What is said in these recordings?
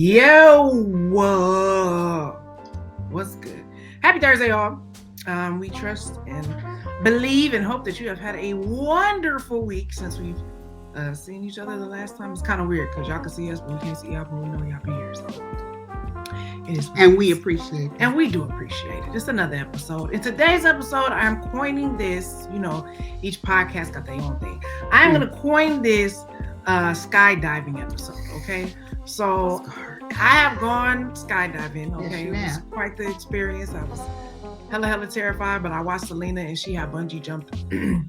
Yo, what's good? Happy Thursday, y'all. We trust and believe and hope that you have had a wonderful week since we've seen each other the last time. It's kind of weird because y'all can see us, but we can't see y'all, but we know y'all be here. So it is, and we appreciate it. And we do appreciate it. It's another episode. In today's episode, I'm coining this. You know, each podcast got their own thing. I'm gonna coin this skydiving episode. Okay, so I have gone skydiving. Okay, it was quite the experience. I was hella terrified, but I watched Selena and she had bungee jumped in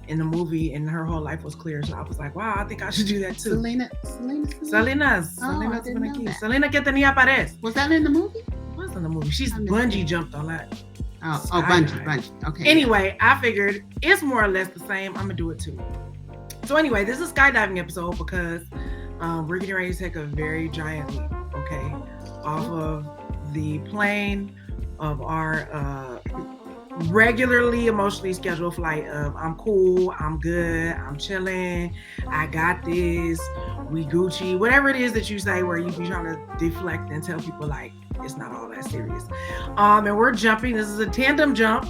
the movie, and her whole life was clear. So I was like, wow, I think I should do that too. Selena. Selena que tenía pares. Was that in the movie? It was in the movie. She's bungee jumped on that. Bungee. Okay. Anyway, I figured it's more or less the same. I'm gonna do it too. So anyway, this is a skydiving episode because we're getting ready to take a very giant leap, okay, off of the plane of our regularly emotionally scheduled flight of I'm cool, I'm good, I'm chilling, I got this, we Gucci, whatever it is that you say where you be trying to deflect and tell people like it's not all that serious. And we're jumping. This is a tandem jump,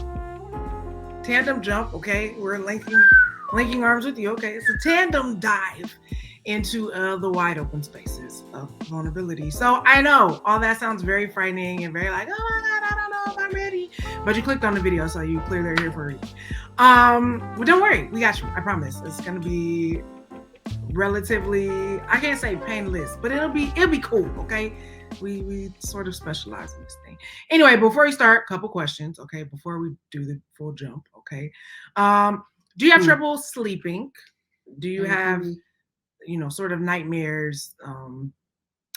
okay? We're linking arms with you, okay? It's a tandem dive into the wide open spaces of vulnerability. So I know all that sounds very frightening and very like, oh my God, I don't know if I'm ready. But you clicked on the video, so you clearly are here for it. But don't worry, we got you. I promise. It's gonna be relatively, I can't say painless, but it'll be cool, okay? We sort of specialize in this thing. Anyway, before we start, couple questions, okay? Before we do the full jump, okay? Do you have trouble sleeping? Do you have sort of nightmares,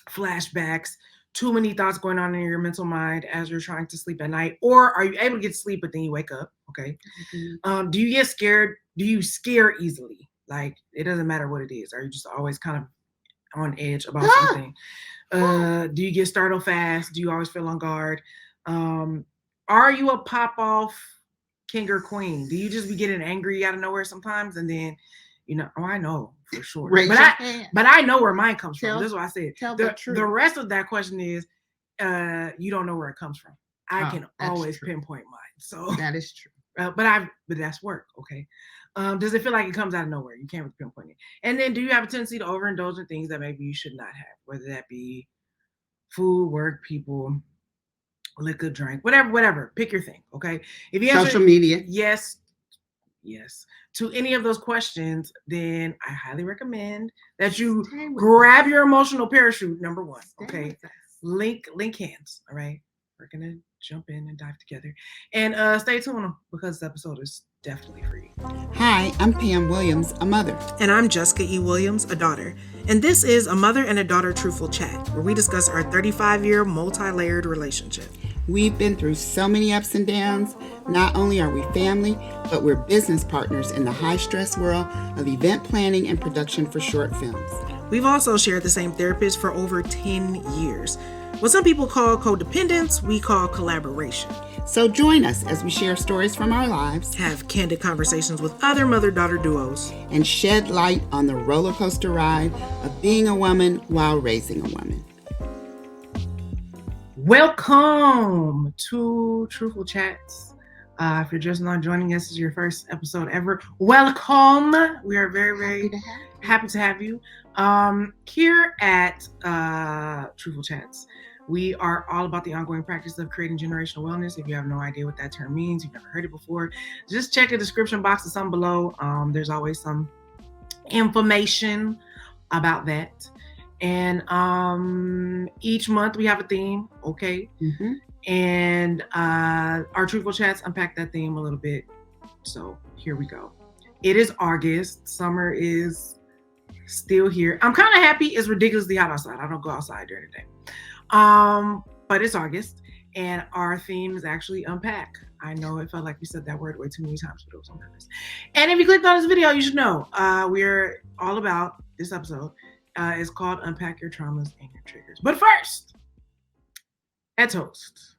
flashbacks, too many thoughts going on in your mental mind as you're trying to sleep at night? Or are you able to get sleep, but then you wake up? Okay. Mm-hmm. Do you get scared? Do you scare easily? Like, it doesn't matter what it is. Are you just always kind of on edge about something? Do you get startled fast? Do you always feel on guard? Are you a pop-off king or queen? Do you just be getting angry out of nowhere sometimes and then I know for sure. But I know where mine comes from. This is what I said. The rest of that question is you don't know where it comes from. I can always pinpoint mine. So that is true. But that's work, okay? Does it feel like it comes out of nowhere? You can't really pinpoint it. And then do you have a tendency to overindulge in things that maybe you should not have, whether that be food, work, people, liquor, drink, whatever. Pick your thing, okay? If you answer social media, yes to any of those questions, then I highly recommend that you grab your emotional parachute, number one, okay? Link hands, all right? We're gonna jump in and dive together. And stay tuned because this episode is definitely for you. Hi, I'm Pam Williams, a mother. And I'm Jessica E. Williams, a daughter. And this is a mother and a daughter truthful chat, where we discuss our 35-year multi-layered relationship. We've been through so many ups and downs. Not only are we family, but we're business partners in the high-stress world of event planning and production for short films. We've also shared the same therapist for over 10 years. What some people call codependence, we call collaboration. So join us as we share stories from our lives, have candid conversations with other mother-daughter duos, and shed light on the roller coaster ride of being a woman while raising a woman. Welcome to Truthful Chats. If you're just not joining us, this is your first episode ever. Welcome. We are very happy to have you. Here at Truthful Chats, we are all about the ongoing practice of creating generational wellness. If you have no idea what that term means, you've never heard it before, just check the description box or something below. There's always some information about that. And each month we have a theme, okay? Mm-hmm. And our Truthful Chats unpack that theme a little bit. So here we go. It is August. Summer is still here. I'm kind of happy. It's ridiculously hot outside. I don't go outside during the day. But it's August, and our theme is actually Unpack. I know it felt like we said that word way too many times, but it was on purpose. And if you clicked on this video, you should know we're all about this episode. It's called Unpack Your Traumas and Your Triggers. But first, a toast.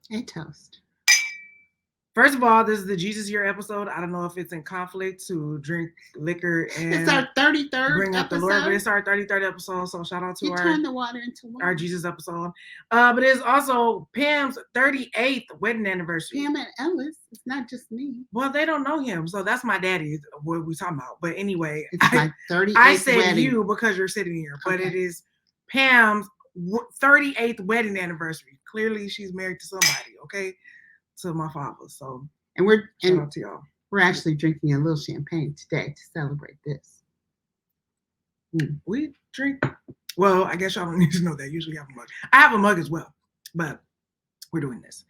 First of all, this is the Jesus Year episode. I don't know if it's in conflict to drink liquor and It's our 33rd bring up episode. the Lord, but it's our 33rd episode. So shout out to you turn the water into wine. Our Jesus episode. But it's also Pam's 38th wedding anniversary. Pam and Ellis. It's not just me. Well, they don't know him, so that's my daddy. What we talking about? But anyway, it's my 38th I said wedding. You because you're sitting here, but it is Pam's 38th wedding anniversary. Clearly, she's married to somebody. Okay, to my father. So, and we're shout out to y'all. We're actually drinking a little champagne today to celebrate this. We drink. Well, I guess y'all don't need to know that. Usually, I have a mug. I have a mug as well, but we're doing this.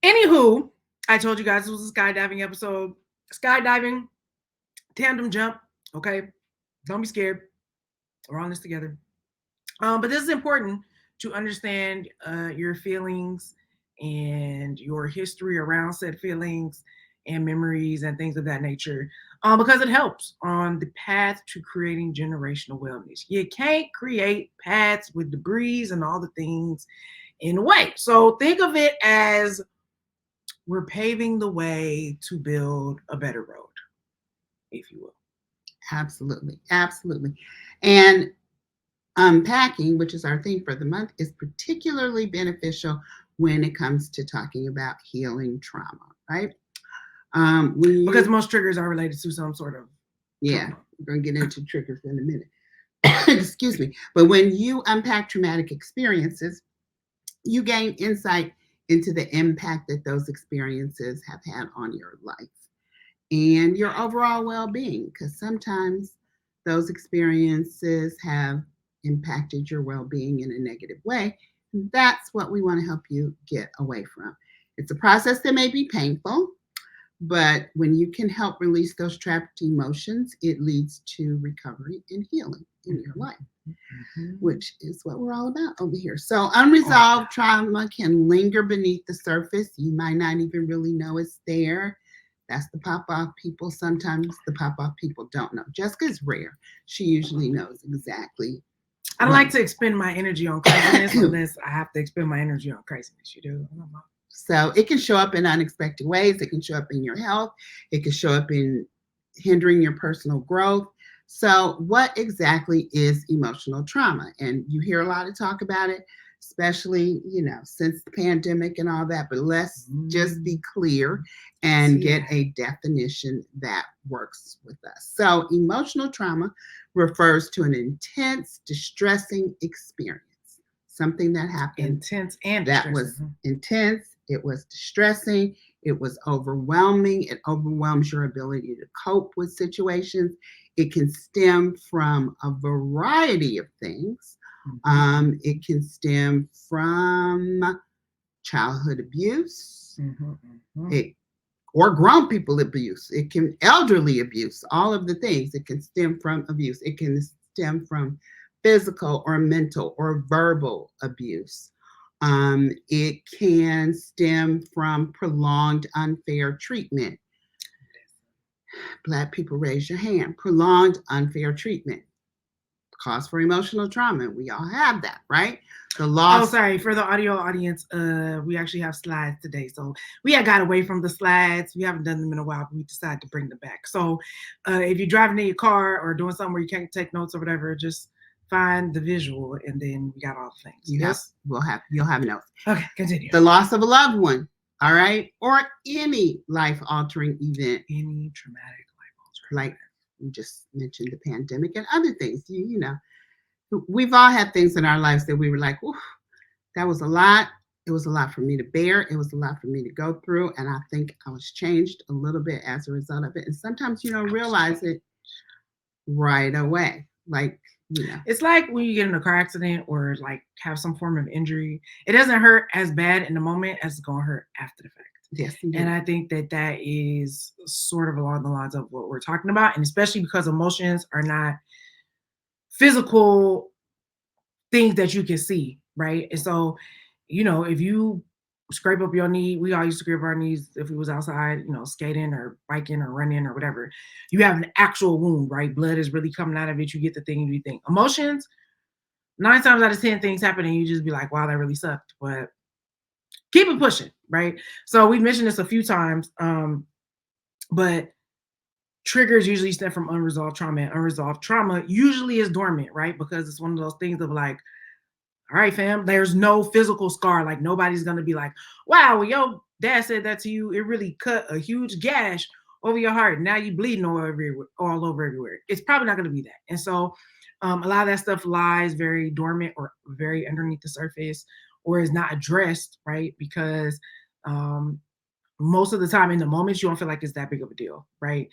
Anywho, I told you guys this was a skydiving episode. Skydiving, tandem jump. Okay, don't be scared. We're on this together. But this is important to understand your feelings and your history around said feelings and memories and things of that nature, because it helps on the path to creating generational wellness. You can't create paths with debris and all the things in the way. So think of it as we're paving the way to build a better road, if you will. Absolutely. Absolutely. And unpacking, which is our theme for the month, is particularly beneficial when it comes to talking about healing trauma, right? Because most triggers are related to some sort of trauma. We're going to get into triggers in a minute. Excuse me. But when you unpack traumatic experiences, you gain insight into the impact that those experiences have had on your life and your overall well-being, because sometimes those experiences have impacted your well-being in a negative way. That's what we want to help you get away from. It's a process that may be painful, but when you can help release those trapped emotions, it leads to recovery and healing in your life, which is what we're all about over here. So unresolved trauma can linger beneath the surface. You might not even really know it's there. That's the pop-off people. Sometimes the pop-off people don't know. Jessica's rare. She usually knows exactly. I don't like to expend my energy on craziness unless I have to expend my energy on craziness. You do? I don't know. So it can show up in unexpected ways. It can show up in your health. It can show up in hindering your personal growth. So what exactly is emotional trauma? And you hear a lot of talk about it, especially, since the pandemic and all that. But let's just be clear and get a definition that works with us. So emotional trauma refers to an intense, distressing experience, something that happened. Intense and that was intense. It was distressing. It was overwhelming. It overwhelms your ability to cope with situations. It can stem from a variety of things. It can stem from childhood abuse, or grown people abuse. It can elderly abuse, all of the things. It can stem from abuse. It can stem from physical or mental or verbal abuse. It can stem from prolonged unfair treatment. Black people, raise your hand. Prolonged unfair treatment. Cause for emotional trauma. We all have that, right? The loss. Oh, sorry. For the audio audience, we actually have slides today. So we had got away from the slides. We haven't done them in a while, but we decided to bring them back. So if you're driving in your car or doing something where you can't take notes or whatever, just find the visual, and then we got all the things. You'll have notes. Okay, continue. The loss of a loved one, all right, or any life-altering event. Any traumatic life-altering. Like we just mentioned, the pandemic and other things. We've all had things in our lives that we were like, "Ooh, that was a lot. It was a lot for me to bear. It was a lot for me to go through." And I think I was changed a little bit as a result of it. And sometimes you don't realize it right away. It's like when you get in a car accident or like have some form of injury, it doesn't hurt as bad in the moment as it's going to hurt after the fact. Yes, indeed. And I think that is sort of along the lines of what we're talking about. And especially because emotions are not physical things that you can see, right? And so, if you scrape up your knee, we all used to scrape our knees if we was outside, skating or biking or running or whatever. You have an actual wound, right? Blood is really coming out of it. You get the thing and you think. Emotions, 9 times out of 10 things happen and you just be like, wow, that really sucked. But keep it pushing, right? So we've mentioned this a few times, but triggers usually stem from unresolved trauma, and unresolved trauma usually is dormant, right? Because it's one of those things of like, all right, fam, there's no physical scar. Like nobody's gonna be like, wow, well, your dad said that to you. It really cut a huge gash over your heart. Now you bleeding all over everywhere. It's probably not gonna be that. And so a lot of that stuff lies very dormant or very underneath the surface or is not addressed, right? Because most of the time in the moment you don't feel like it's that big of a deal, right?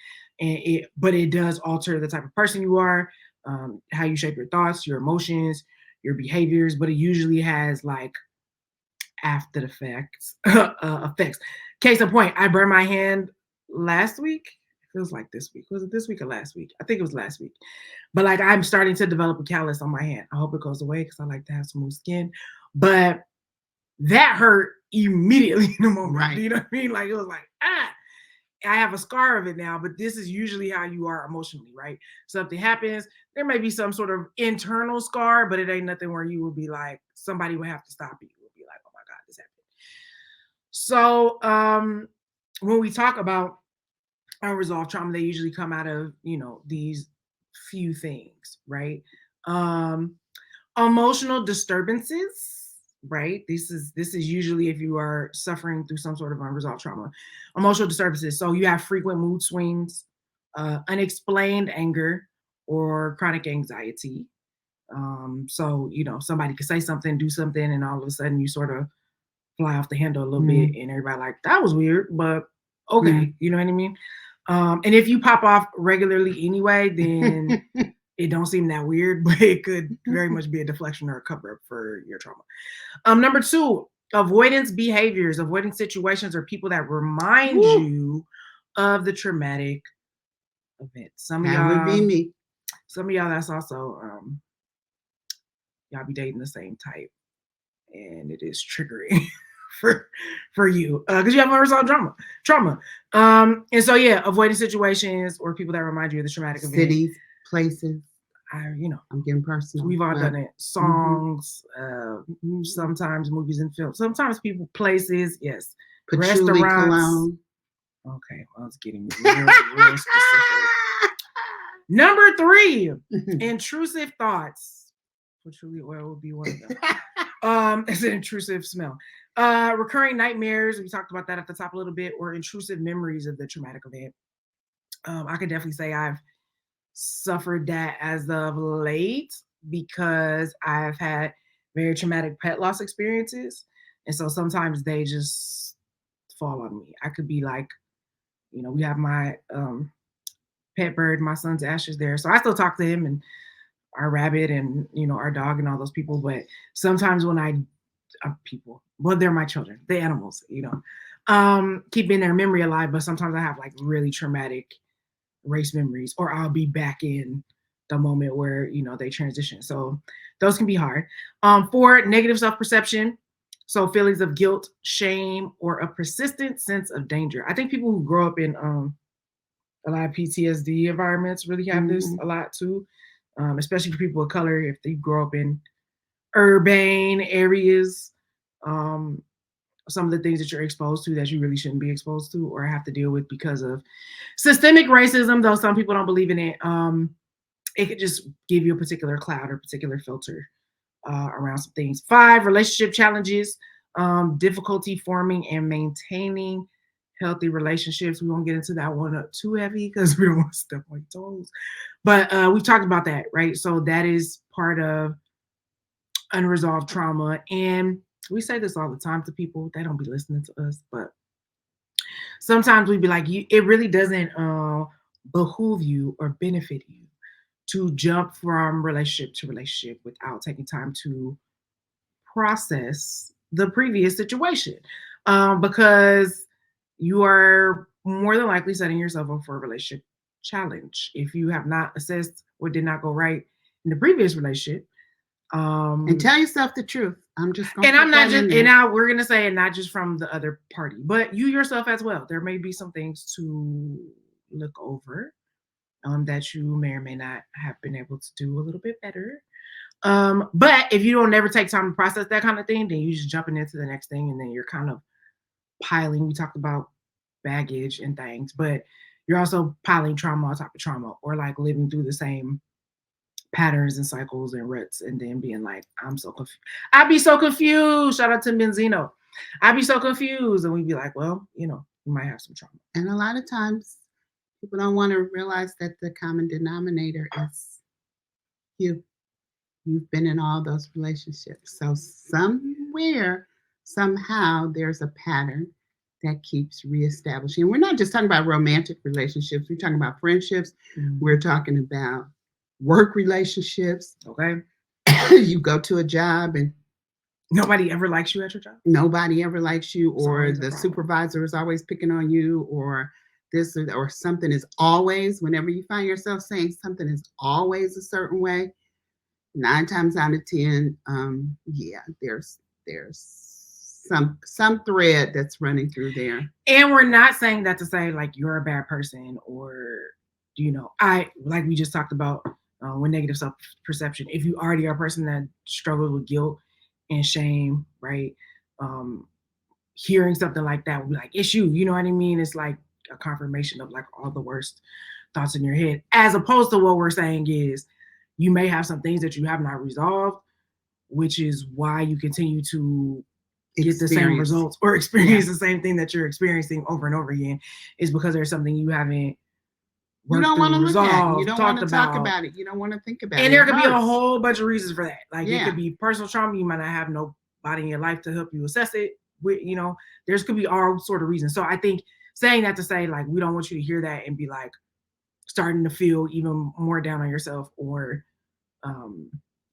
But it does alter the type of person you are, how you shape your thoughts, your emotions, your behaviors, but it usually has like after the effects. Effects. Case in point, I burned my hand last week. It feels like this week. Was it this week or last week? I think it was last week. But like I'm starting to develop a callus on my hand. I hope it goes away because I like to have smooth skin. But that hurt immediately in the moment. Right. Do you know what I mean? Like it was like, I have a scar of it now, but this is usually how you are emotionally, right? Something happens, there may be some sort of internal scar, but it ain't nothing where you would be like, somebody would have to stop you. It would be like, oh my God, this happened. So when we talk about unresolved trauma, they usually come out of, these few things, right? Emotional disturbances, right? This is usually if you are suffering through some sort of unresolved trauma. Emotional disturbances, so you have frequent mood swings, unexplained anger, or chronic anxiety. So somebody could say something, do something, and all of a sudden you sort of fly off the handle a little bit, and everybody like, that was weird, but okay. You know what I mean? And if you pop off regularly anyway, then it don't seem that weird, but it could very much be a deflection or a cover up for your trauma. Number 2, avoidance behaviors, avoiding situations or people that remind you of the traumatic event. That would be me. Some of y'all, that's also y'all be dating the same type, and it is triggering for you because you have unresolved trauma. And so avoiding situations or people that remind you of the traumatic event. Cities, places. I'm getting personal. We've all done it. Songs, sometimes movies and films, sometimes people, places, yes. Patchouli cologne. Okay, well, it's getting real specific. Number 3, intrusive thoughts. Patchouli oil would be one of them. It's an intrusive smell. Recurring nightmares, we talked about that at the top a little bit, or intrusive memories of the traumatic event. I can definitely say I've suffered that as of late because I've had very traumatic pet loss experiences. And so sometimes they just fall on me. I could be like, we have my pet bird, my son's Ashes there. So I still talk to him and our rabbit and, our dog and all those people. But sometimes when people, well, they're my children, the animals, keeping their memory alive. But sometimes I have like really traumatic race memories, or I'll be back in the moment where they transition. So those can be hard. 4, negative self-perception, so feelings of guilt, shame, or a persistent sense of danger. I think people who grow up in a lot of PTSD environments really have this a lot too, especially for people of color. If they grow up in urban areas, some of the things that you're exposed to that you really shouldn't be exposed to or have to deal with because of systemic racism, though some people don't believe in it. It could just give you a particular cloud or particular filter around some things. 5, relationship challenges, difficulty forming and maintaining healthy relationships. We won't get into that one too heavy because we don't want to step on your toes. But we've talked about that, right? So that is part of unresolved trauma. And we say this all the time to people. They don't be listening to us, but sometimes we be like, it really doesn't behoove you or benefit you to jump from relationship to relationship without taking time to process the previous situation, because you are more than likely setting yourself up for a relationship challenge if you have not assessed what did not go right in the previous relationship. And tell yourself the truth. I'm just going and I'm not just, and now we're gonna say it not just from the other party, but you yourself as well. There may be some things to look over that you may or may not have been able to do a little bit better. But if you don't never take time to process that kind of thing, then you just jumping into the next thing, and then you're kind of piling. We talked about baggage and things, but you're also piling trauma on top of trauma, or like living through the same patterns and cycles and ruts, and then being like, I'm so confused. I'd be so confused. Shout out to Benzino. I'd be so confused. And we'd be like, well, you might have some trauma. And a lot of times people don't want to realize that the common denominator is you. You've been in all those relationships. So somewhere, somehow, there's a pattern that keeps reestablishing. We're not just talking about romantic relationships. We're talking about friendships. Mm-hmm. We're talking about work relationships. Okay. You go to a job and nobody ever likes you at your job. Nobody ever likes you, or the supervisor is always picking on you, or this or something is always, whenever you find yourself saying something is always a certain way, 9 times out of 10, there's some thread that's running through there. And we're not saying that to say like you're a bad person, or I like we just talked about with negative self-perception. If you already are a person that struggles with guilt and shame, right? Hearing something like that would be like, it's you. You know what I mean? It's like a confirmation of like all the worst thoughts in your head, as opposed to what we're saying is you may have some things that you have not resolved, which is why you continue to get the same results or experience the same thing that you're experiencing over and over again, is because there's something you haven't you don't want to look at. You don't want to talk about it. You don't want to think about it. And there could be a whole bunch of reasons for that. Like it could be personal trauma. You might not have nobody in your life to help you assess it. There's could be all sort of reasons. So I think saying that to say like we don't want you to hear that and be like starting to feel even more down on yourself, or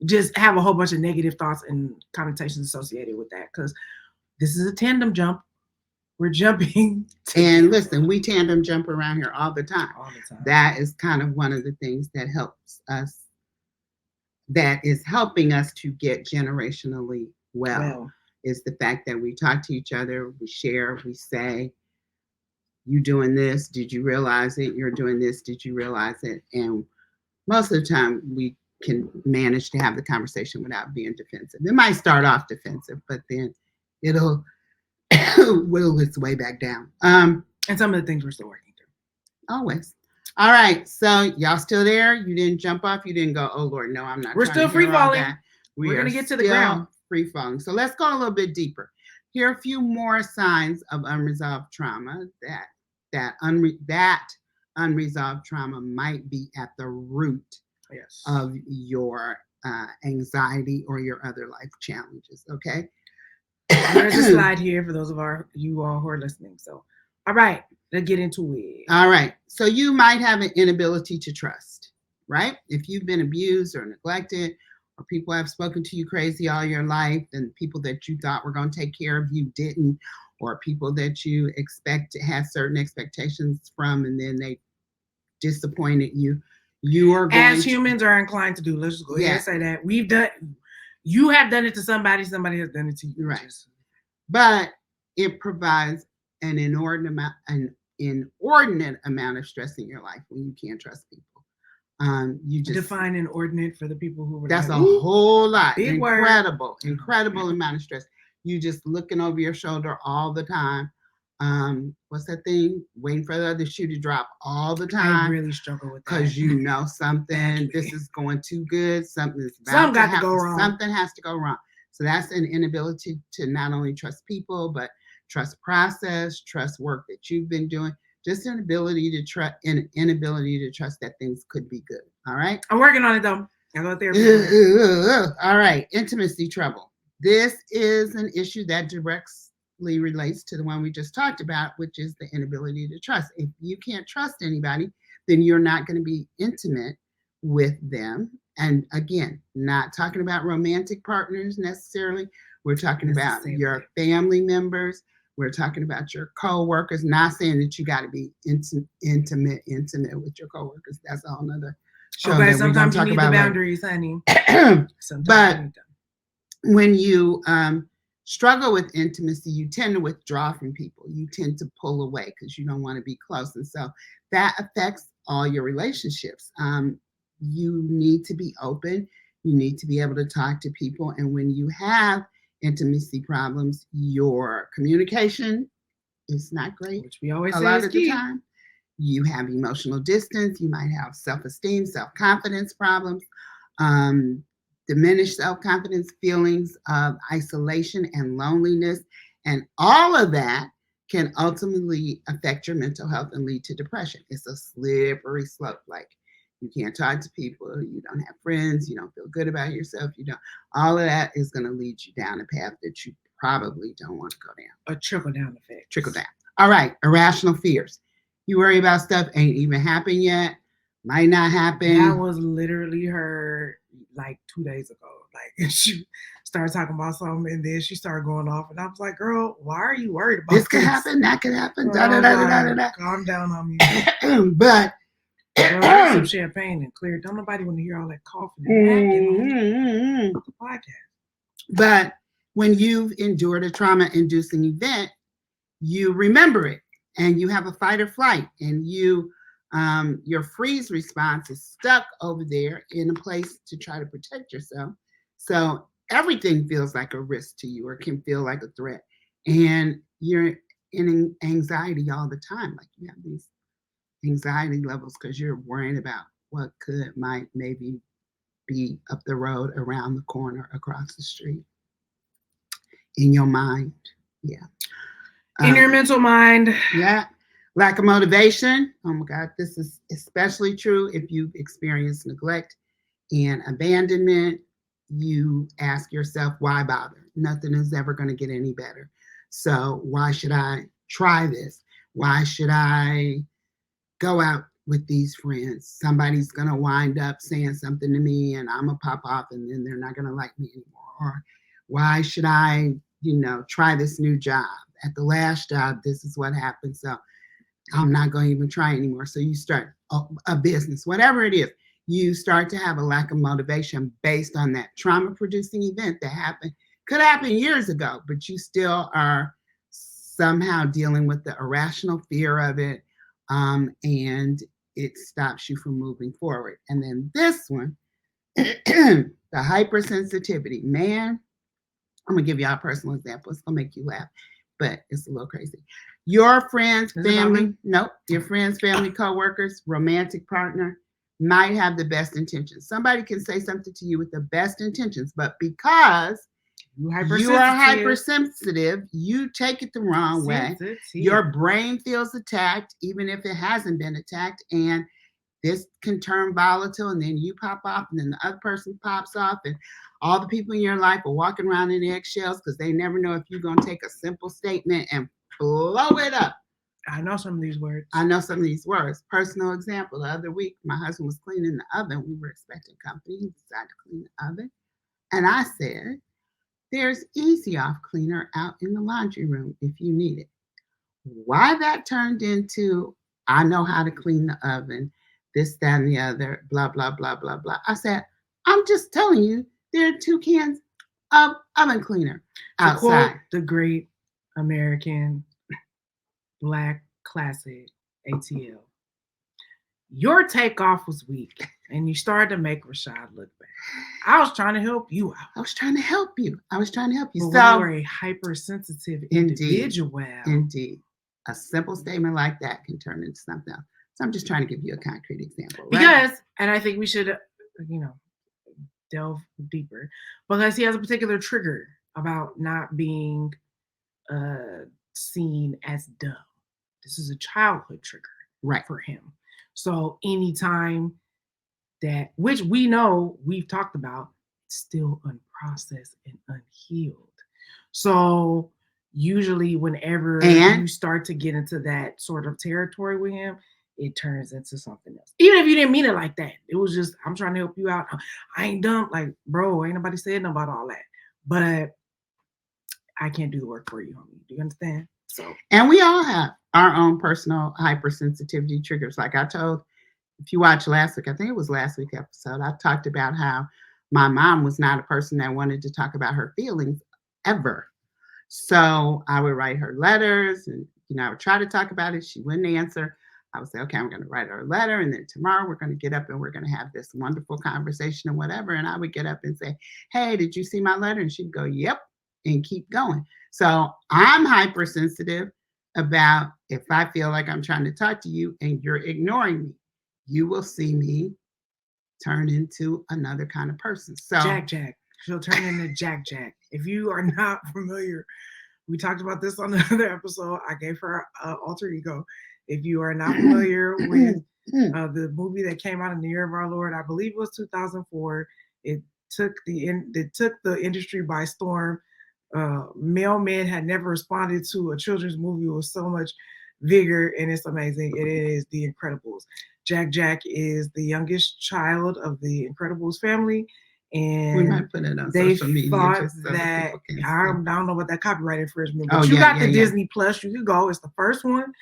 just have a whole bunch of negative thoughts and connotations associated with that, because this is a tandem jump. We're jumping. And listen, we tandem jump around here all the time. That is kind of one of the things that helps us, that is helping us to get generationally well, is the fact that we talk to each other, we share, we say, you doing this, did you realize it? You're doing this, did you realize it? And most of the time we can manage to have the conversation without being defensive. It might start off defensive, but then it'll whittle its way back down. And some of the things we're still working through. Always. All right. So y'all still there? You didn't jump off. You didn't go, oh Lord, no, I'm not. We're still free falling. We're going to get to the ground. Free falling. So let's go a little bit deeper. Here are a few more signs of unresolved trauma that unresolved trauma might be at the root of your anxiety or your other life challenges. Okay. There's a slide here for those of you all who are listening. So, all right, let's get into it. All right. So you might have an inability to trust, right? If you've been abused or neglected, or people have spoken to you crazy all your life, and people that you thought were going to take care of you didn't, or people that you expect to have certain expectations from, and then they disappointed you. You are going as humans are inclined to do. Let's just go ahead and say that you have done it to somebody has done it to you. Right. But it provides an inordinate amount of stress in your life when you can't trust people. You just define inordinate for the people who were. That's like, a whole lot. Big incredible amount of stress. You just looking over your shoulder all the time. What's that thing? Waiting for the other shoe to drop all the time. I really struggle with that because you know something. This is going too good. Something got to go wrong. Something has to go wrong. So that's an inability to not only trust people, but trust process, trust work that you've been doing. Just an inability to trust that things could be good. All right. I'm working on it though. I go to therapy. All right. Intimacy trouble. This is an issue that directly relates to the one we just talked about, which is the inability to trust. If you can't trust anybody, then you're not going to be intimate with them. And again, not talking about romantic partners necessarily. We're talking about your family members. We're talking about your coworkers. Not saying that you got to be intimate with your coworkers. That's a whole nother show. Okay, sometimes you need the boundaries, honey. But when you struggle with intimacy, you tend to withdraw from people. You tend to pull away because you don't want to be close. And so that affects all your relationships. You need to be open. You need to be able to talk to people. And when you have intimacy problems, your communication is not great which we always a say lot is of the key. time. You have emotional distance. You might have self esteem, self confidence problems, um, diminished self confidence, feelings of isolation and loneliness. And all of that can ultimately affect your mental health and lead to depression. It's a slippery slope. Like, you can't talk to people, you don't have friends, you don't feel good about yourself, you don't, all of that is going to lead you down a path that you probably don't want to go down. A trickle down effect. Trickle down. All right, irrational fears. You worry about stuff ain't even happened yet, might not happen. That was literally her like 2 days ago. Like she started talking about something and then she started going off and I was like, girl, why are you worried about this? Could happen, that could happen. Da, da, Oh, da, da, da, God. da. Calm down on me. But Girl, drink some champagne and clear. Don't nobody want to hear all that coughing and hacking on the podcast. But when you've endured a trauma-inducing event, you remember it and you have a fight or flight, and your freeze response is stuck over there in a place to try to protect yourself. So everything feels like a risk to you or can feel like a threat. And you're in anxiety all the time. Like, you have these anxiety levels because you're worrying about what might maybe be up the road, around the corner, across the street. In your mind. Yeah. In your mental mind. Yeah. Lack of motivation. Oh my God. This is especially true if you've experienced neglect and abandonment. You ask yourself, why bother? Nothing is ever going to get any better. So why should I try this? Why should I go out with these friends? Somebody's going to wind up saying something to me and I'm going to pop off and then they're not going to like me anymore. Or why should I, try this new job? At the last job, this is what happened. So I'm not going to even try anymore. So you start a business, whatever it is, you start to have a lack of motivation based on that trauma producing event that happened. Could happen years ago, but you still are somehow dealing with the irrational fear of it. And it stops you from moving forward. And then this one, the hypersensitivity. Man, I'm going to give y'all a personal example. It's going to make you laugh, but it's a little crazy. Your friends, family, your friends, family, coworkers, romantic partner might have the best intentions. Somebody can say something to you with the best intentions, but because you are hypersensitive, you take it the wrong way. Your brain feels attacked, even if it hasn't been attacked, and this can turn volatile, and then you pop off, and then the other person pops off, and all the people in your life are walking around in eggshells because they never know if you're going to take a simple statement and blow it up. I know some of these words. Personal example, the other week, my husband was cleaning the oven. We were expecting company. He decided to clean the oven. And I said, there's Easy Off cleaner out in the laundry room if you need it. Why that turned into, I know how to clean the oven, this, that, and the other, blah, blah, blah, blah, blah. I said, I'm just telling you, there are 2 cans of oven cleaner outside. To quote the great American Black classic ATL, your takeoff was weak and you started to make Rashad look bad. I was trying to help you out. I was trying to help you. But so, you are a hypersensitive individual. Indeed. A simple statement like that can turn into something else. So I'm just trying to give you a concrete example. Right? Because, and I think we should, delve deeper, because he has a particular trigger about not being seen as dumb. This is a childhood trigger for him. So anytime that, which we know we've talked about, it's still unprocessed and unhealed. So usually whenever you start to get into that sort of territory with him, it turns into something else. Even if you didn't mean it like that. It was just, I'm trying to help you out. I ain't dumb. Like, bro, ain't nobody said nothing about all that. But I can't do the work for you, homie. Do you understand? So, and we all have our own personal hypersensitivity triggers. Like I told, if you watched last week, I think it was last week's episode, I talked about how my mom was not a person that wanted to talk about her feelings ever. So I would write her letters and, I would try to talk about it. She wouldn't answer. I would say, okay, I'm going to write her a letter, and then tomorrow we're going to get up and we're going to have this wonderful conversation and whatever. And I would get up and say, hey, did you see my letter? And she'd go, yep, and keep going. So I'm hypersensitive about if I feel like I'm trying to talk to you and you're ignoring me, you will see me turn into another kind of person. So Jack. She'll turn into Jack. If you are not familiar, we talked about this on another episode. I gave her alter ego. If you are not familiar with the movie that came out in the year of our Lord, I believe it was 2004. It took the industry by storm. Male men had never responded to a children's movie with so much vigor, and it's amazing. It is The Incredibles. Jack is the youngest child of the Incredibles family, and we might put it on they social media thought just so that I don't know what that copyright infringement, but you got the Disney Plus, you could go. It's the first one,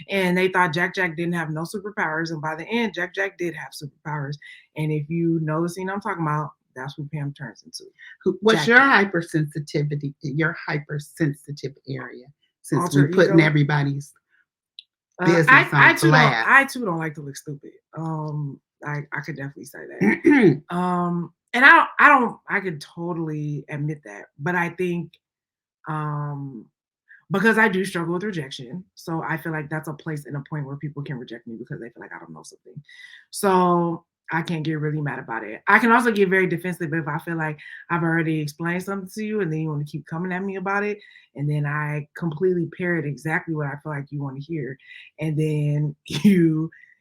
and they thought Jack didn't have no superpowers, and by the end, Jack did have superpowers. And if you know the scene I'm talking about, that's what Pam turns into. What's your hypersensitivity? Your hypersensitive area, since alter we're putting everybody's business on blast. I too don't like to look stupid. I could definitely say that. And I could totally admit that, but I think, because I do struggle with rejection, so I feel like that's a place and a point where people can reject me because they feel like I don't know something. So I can't get really mad about it. I can also get very defensive if I feel like I've already explained something to you and then you want to keep coming at me about it. And then I completely parrot exactly what I feel like you want to hear. And then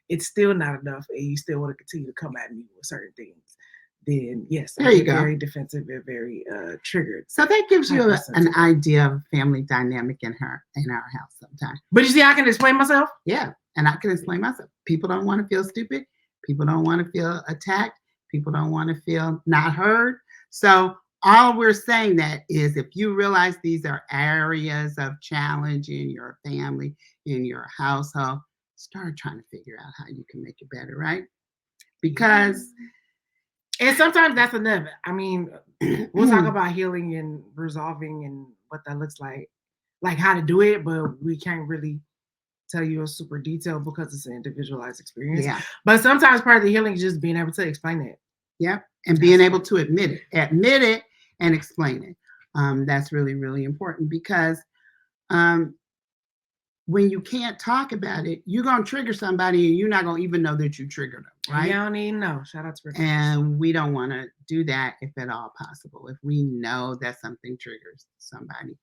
it's still not enough and you still want to continue to come at me with certain things. Then yes, there you go. Very defensive and very triggered. So that gives you an idea of family dynamic in our house sometimes. But you see, I can explain myself. Yeah, and I can explain myself. People don't want to feel stupid. People don't want to feel attacked. People don't want to feel not heard. So all we're saying that is if you realize these are areas of challenge in your family, in your household, start trying to figure out how you can make it better, right? Because... And sometimes that's enough. I mean, we'll talk about healing and resolving and what that looks like how to do it, but we can't really tell you a super detail because it's an individualized experience. Yeah. But sometimes part of the healing is just being able to explain it. Yeah. And being able to admit it and explain it. That's really, really important because when you can't talk about it, you're going to trigger somebody and you're not going to even know that you triggered them, right? You don't even know. Shout out to Rick. And we don't want to do that if at all possible. If we know that something triggers somebody.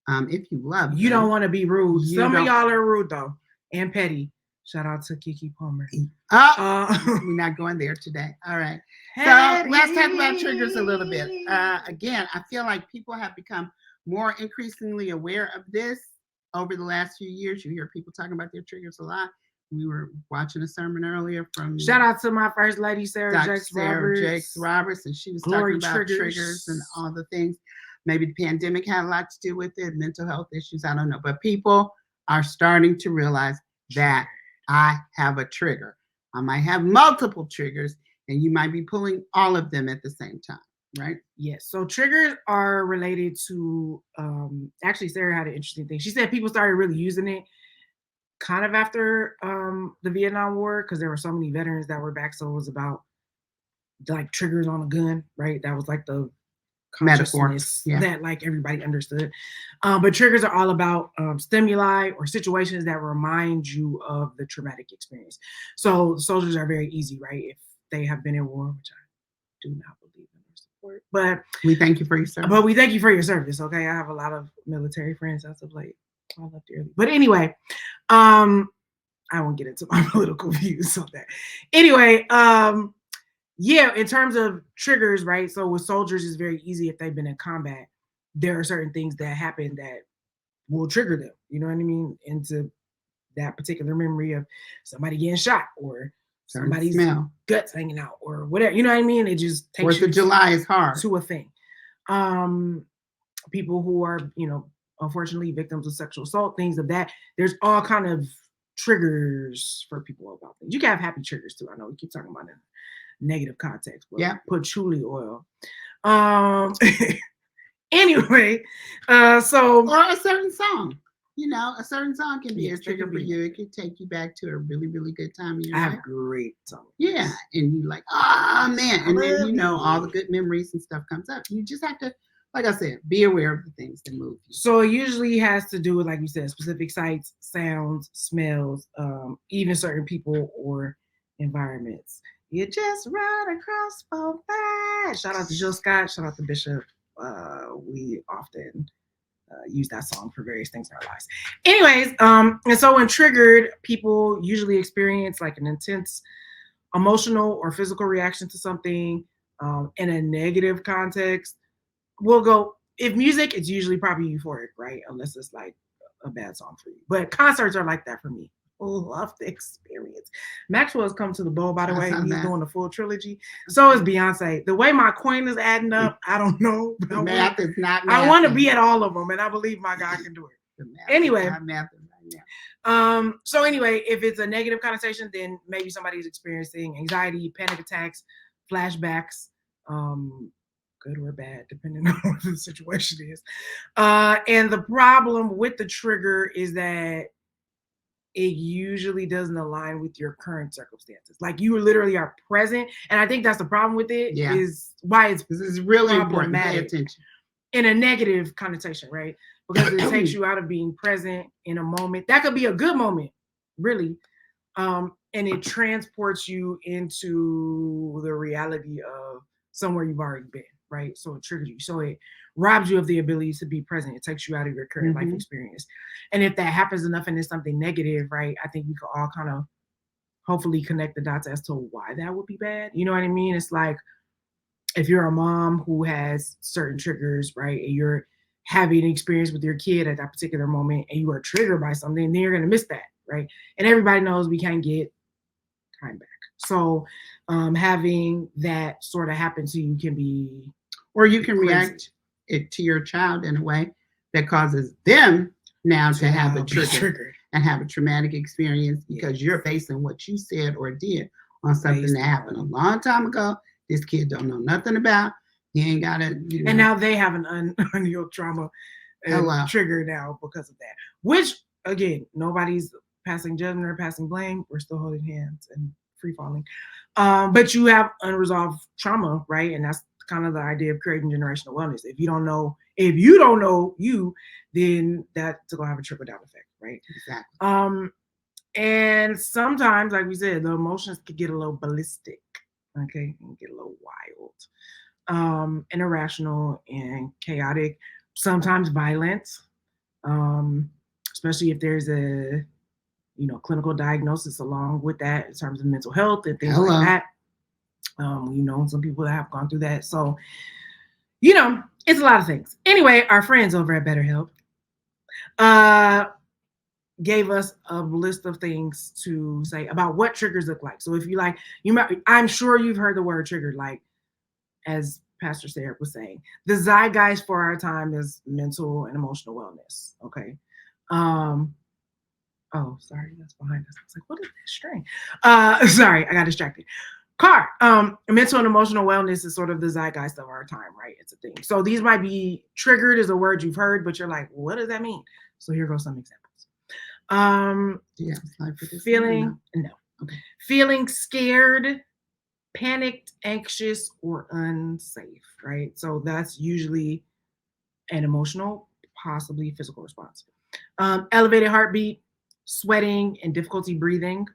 If you love them, you don't want to be rude. Some of y'all are rude though and petty. Shout out to Kiki Palmer. We're not going there today. All right. So let's talk about triggers a little bit. Again, I feel like people have become more increasingly aware of this over the last few years. You hear people talking about their triggers a lot. We were watching a sermon earlier from... Shout out to my first lady, Sarah Jakes Roberts, and she was talking about triggers and all the things. Maybe the pandemic had a lot to do with it, mental health issues, I don't know. But people are starting to realize that I have a trigger. I might have multiple triggers, and you might be pulling all of them at the same time. Right? Yes. So triggers are related to, actually, Sarah had an interesting thing. She said people started really using it kind of after the Vietnam War because there were so many veterans that were back. So it was about like triggers on a gun, right? That was like the metaphor that like everybody understood. But triggers are all about stimuli or situations that remind you of the traumatic experience. So soldiers are very easy, right? If they have been in war, which I do not believe in. But we thank you for your service. Okay, I have a lot of military friends as of late. I left early, but anyway, I won't get into my political views on that. Anyway, yeah, in terms of triggers, right? So with soldiers, it's very easy if they've been in combat. There are certain things that happen that will trigger them. You know what I mean? Into that particular memory of somebody getting shot or somebody's guts hanging out or whatever, you know what I mean? It just takes 4th of July is hard to a thing. People who are, unfortunately victims of sexual assault, things of that. There's all kind of triggers for people about things. You can have happy triggers too. I know we keep talking about it in negative context, but patchouli oil. Anyway, so or a certain song. a certain song can be Yes, a they trigger can for be. you. It could take you back to a really, really good time in I your life. have great songs. Yeah, and you like, oh man, I and then love all the it. good memories and stuff comes up. You just have to, like I said, be aware of the things that move you. So it usually has to do with, like you said, specific sights, sounds, smells, even certain people or environments. You just run across so fast. Shout out to Jill Scott. Shout out to Bishop. We often use that song for various things in our lives. Anyways, and so when triggered, people usually experience like an intense emotional or physical reaction to something in a negative context. We'll go, if music, it's usually probably euphoric, right? Unless it's like a bad song for you. But concerts are like that for me. Love the experience. Maxwell's come to the bowl, by the I way. saw He's that. doing the full trilogy. So is Beyonce. The way my coin is adding up, I don't know. But The math is not I math. want to be at all of them, and I believe my God can do it. The math Anyway. is not math right now. So anyway, if it's a negative connotation, then maybe somebody's experiencing anxiety, panic attacks, flashbacks, good or bad, depending on what the situation is. And the problem with the trigger is that it usually doesn't align with your current circumstances. Like you literally are present, and I think that's the problem with it. Yeah. Is why this is really important. Pay attention. In a negative connotation, right? Because it takes you out of being present in a moment. That could be a good moment, really. And it transports you into the reality of somewhere you've already been, right? So it triggers you. So it robs you of the ability to be present. It takes you out of your current life experience. And if that happens enough and it's something negative, right, I think we could all kind of hopefully connect the dots as to why that would be bad. You know what I mean? It's like, if you're a mom who has certain triggers, right, and you're having an experience with your kid at that particular moment and you are triggered by something, then you're going to miss that, right? And everybody knows we can't get time back. So having that sort of happen to you can be, or you can react it to your child in a way that causes them now to have a trigger and have a traumatic experience because you're basing what you said or did on something that happened a long time ago. This kid don't know nothing about. He ain't got it. And now they have an unhealed trauma trigger now because of that. Which, again, nobody's passing judgment or passing blame. We're still holding hands and free falling. But you have unresolved trauma, right? And that's kind of the idea of creating generational wellness. If you don't know you, then that's going to have a trickle down effect, right? Exactly. And sometimes, like we said, the emotions could get a little ballistic. Okay, and get a little wild, and irrational and chaotic, sometimes violent, especially if there's a clinical diagnosis along with that in terms of mental health and things like that. Some people that have gone through that. So, it's a lot of things. Anyway, our friends over at BetterHelp gave us a list of things to say about what triggers look like. So if you like, I'm sure you've heard the word triggered, like as Pastor Sarah was saying, the zeitgeist for our time is mental and emotional wellness. Okay. Oh, sorry, that's behind us. I was like, what is that string? Sorry, I got distracted. Mental and emotional wellness is sort of the zeitgeist of our time, right? It's a thing. So these might be triggered is a word you've heard, but you're like, what does that mean? So here goes some examples. Feeling scared, panicked, anxious, or unsafe, right? So that's usually an emotional, possibly physical response. Elevated heartbeat, sweating, and difficulty breathing.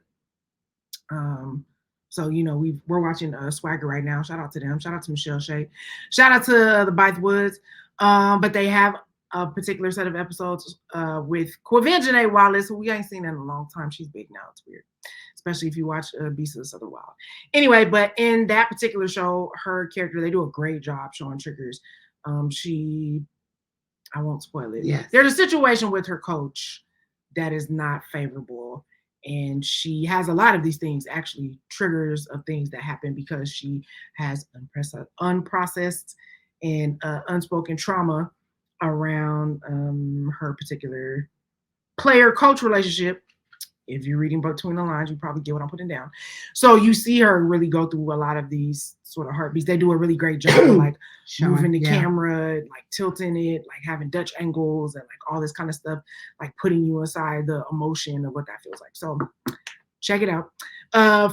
So we're watching Swagger right now. Shout out to them. Shout out to Michelle Shea. Shout out to the Bythe Woods. But they have a particular set of episodes with Quavian Janae Wallace, who we ain't seen in a long time. She's big now. It's weird, especially if you watch Beasts of the Southern Wild. Anyway, but in that particular show, her character, they do a great job showing triggers. I won't spoil it. Yes. There's a situation with her coach that is not favorable. And she has a lot of these things, actually triggers of things that happen because she has unprocessed and unspoken trauma around her particular player-coach relationship. If you're reading between the lines, you probably get what I'm putting down. So you see her really go through a lot of these sort of heartbeats. They do a really great job of like moving the camera, like tilting it, like having Dutch angles and like all this kind of stuff, like putting you inside the emotion of what that feels like. So check it out.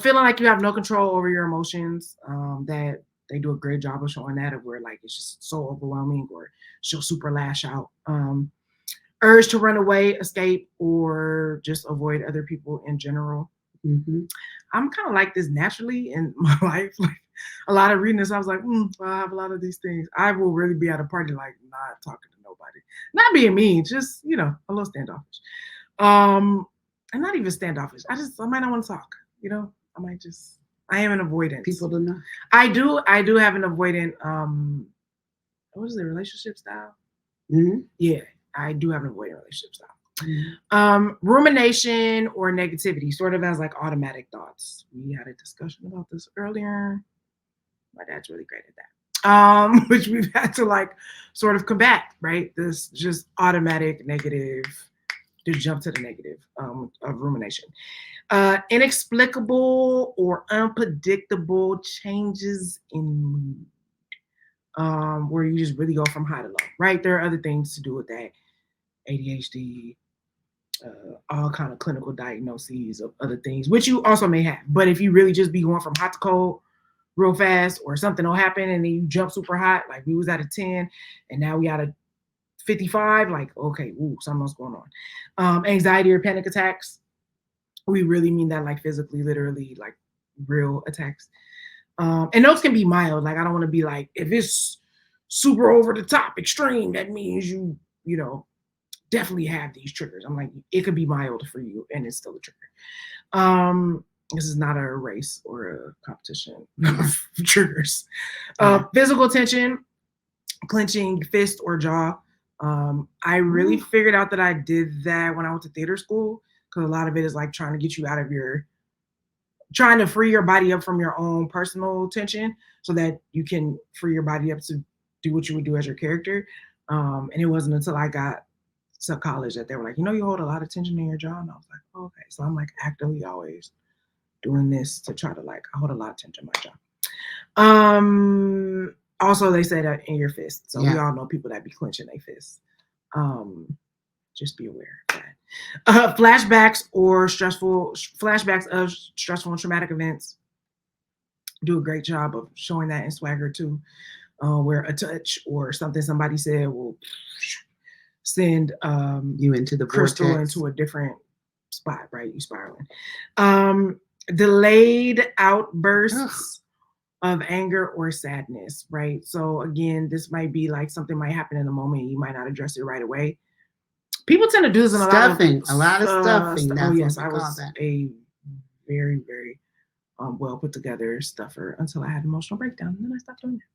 Feeling like you have no control over your emotions. That they do a great job of showing that, of where like it's just so overwhelming, or she'll super lash out. Urge to run away, escape, or just avoid other people in general. I'm kind of like this naturally in my life. Like a lot of reading this, I was like, I have a lot of these things. I will really be at a party like not talking to nobody, not being mean, just a little standoffish. I'm not even standoffish. I might not want to talk. I am an avoidant. People don't know. I do have an avoidant. What is the relationship style? Yeah. I do have an avoidant relationship style. Rumination or negativity, sort of as like automatic thoughts. We had a discussion about this earlier. My dad's really great at that. Which we've had to like sort of combat, right? This just automatic negative, to jump to the negative of rumination. Inexplicable or unpredictable changes in mood. Where you just really go from high to low, right? There are other things to do with that. ADHD, all kind of clinical diagnoses of other things, which you also may have. But if you really just be going from hot to cold real fast, or something will happen and then you jump super hot, like we was at a 10 and now we at a 55, like, okay, something's going on. Anxiety or panic attacks. We really mean that like physically, literally, like real attacks. And those can be mild. Like, I don't want to be like, if it's super over the top, extreme, that means you definitely have these triggers. I'm like, it could be mild for you and it's still a trigger. This is not a race or a competition of triggers. Physical tension, clenching fist or jaw. I really figured out that I did that when I went to theater school, because a lot of it is like trying to get you out of trying to free your body up from your own personal tension so that you can free your body up to do what you would do as your character. And it wasn't until I got to college that they were like, you hold a lot of tension in your jaw. And I was like, oh, okay. So I'm like actively always doing this to try to like, I hold a lot of tension in my jaw. Also, they say that in your fist. So we all know people that be clenching their fists. Just be aware of that. Flashbacks of stressful and traumatic events do a great job of showing that in Swagger too, where a touch or something somebody said will send you into the crystal vortex. Into a different spot, right? You spiraling. Delayed outbursts of anger or sadness, right? So again, this might be like something might happen in the moment. You might not address it right away. People tend to do this in a lot of stuffing. Oh yes, I was a very, very well put together stuffer until I had an emotional breakdown, and then I stopped doing it.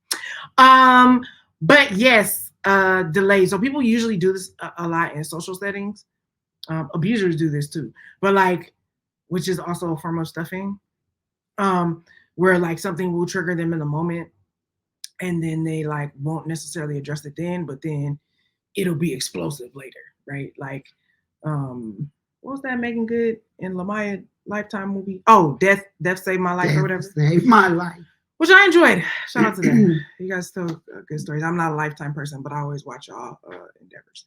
But yes, delay. So people usually do this a lot in social settings. Abusers do this too, but like, which is also a form of stuffing, where like something will trigger them in the moment, and then they like won't necessarily address it then, but then it'll be explosive later, right? Like, what was that Megan Good and Lamaya Lifetime movie? Oh, Death Saved My Life or whatever. Saved My Life. Which I enjoyed. Shout out to them. You guys still good stories. I'm not a Lifetime person, but I always watch y'all endeavors.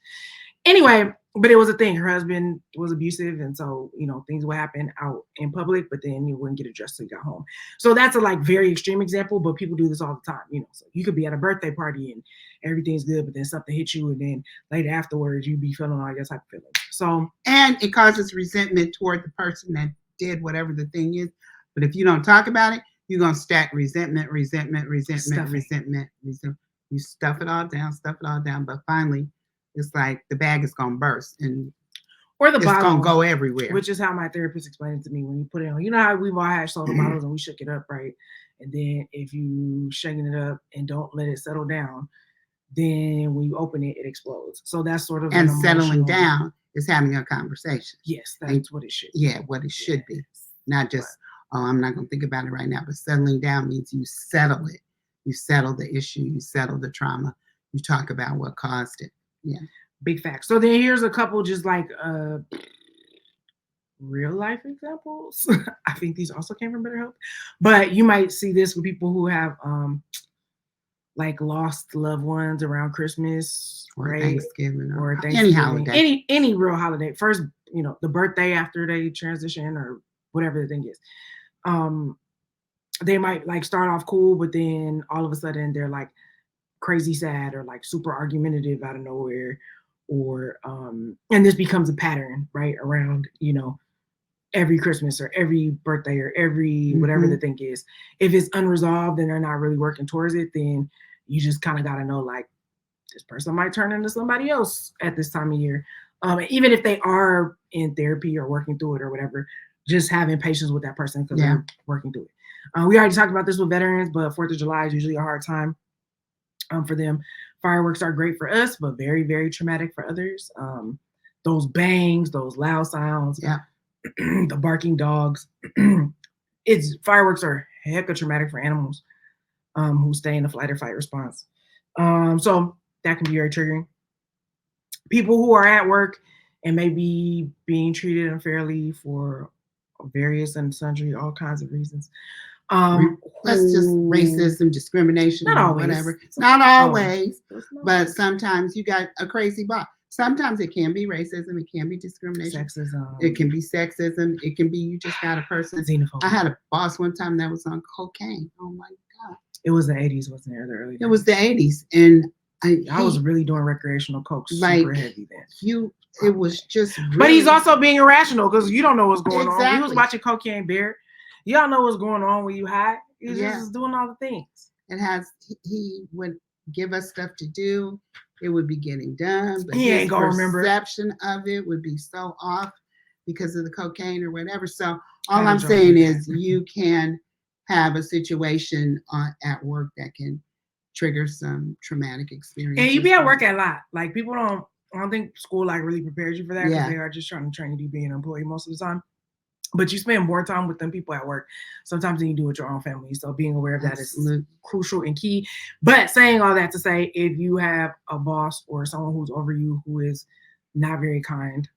Anyway, but it was a thing. Her husband was abusive, and so things would happen out in public, but then you wouldn't get addressed till you got home. So that's a like very extreme example, but people do this all the time. So you could be at a birthday party and everything's good, but then something hits you, and then later afterwards you be feeling all your type of feelings. So, and it causes resentment toward the person that did whatever the thing is. But if you don't talk about it, you're gonna stack resentment. You stuff it all down, but finally, it's like the bag is gonna burst or the it's bottle gonna go everywhere. Which is how my therapist explained it to me when you put it on. You know how we've all had soda bottles and we shook it up, right? And then if you shaking it up and don't let it settle down, then when you open it, it explodes. So that's sort of and settling down is having a conversation. Yes, that's what it should be. Yeah, what it should be. Not just I'm not gonna think about it right now, but settling down means you settle it. You settle the issue, you settle the trauma, you talk about what caused it. Yeah. Big facts. So then here's a couple just like real life examples. I think these also came from BetterHelp, but you might see this with people who have like lost loved ones around Christmas, or right? Thanksgiving Or or any Thanksgiving, holiday. any real holiday. First, the birthday after they transition or whatever the thing is. Um, they might like start off cool, but then all of a sudden they're like crazy sad or like super argumentative out of nowhere, or and this becomes a pattern, right? Around, every Christmas or every birthday or every whatever the thing is. If it's unresolved and they're not really working towards it, then you just kind of got to know like this person might turn into somebody else at this time of year. Even if they are in therapy or working through it or whatever, just having patience with that person because they're working through it. We already talked about this with veterans, but 4th of July is usually a hard time for them. Fireworks are great for us, but very, very traumatic for others. Those bangs, those loud sounds, the barking dogs. Fireworks are hecka traumatic for animals who stay in the flight or fight response. So that can be very triggering. People who are at work and maybe being treated unfairly for various and sundry, all kinds of reasons. That's just racism, discrimination, not always. Whatever. Not always, but sometimes you got a crazy boss. Sometimes it can be racism, it can be discrimination, sexism. It can be sexism. It can be you just got a person. Xenophobia. I had a boss one time that was on cocaine. Oh my God! It was the 80s, wasn't it? The early 90s. It was the 80s, and I was really doing recreational coke super heavy then. It was just. Really, but he's also being irrational because you don't know what's going on. He was watching Cocaine Bear. Y'all know what's going on when you high. He's just doing all the things. He would give us stuff to do. It would be getting done, but he ain't gonna remember. Perception of it would be so off because of the cocaine or whatever. So all I'm saying is you can have a situation at work that can trigger some traumatic experience. And you be at work a lot. Like people I don't think school like really prepares you for that because they are just trying to train you to be an employee most of the time. But you spend more time with them people at work sometimes than you do with your own family. So being aware of that is crucial and key. But saying all that to say, if you have a boss or someone who's over you who is not very kind,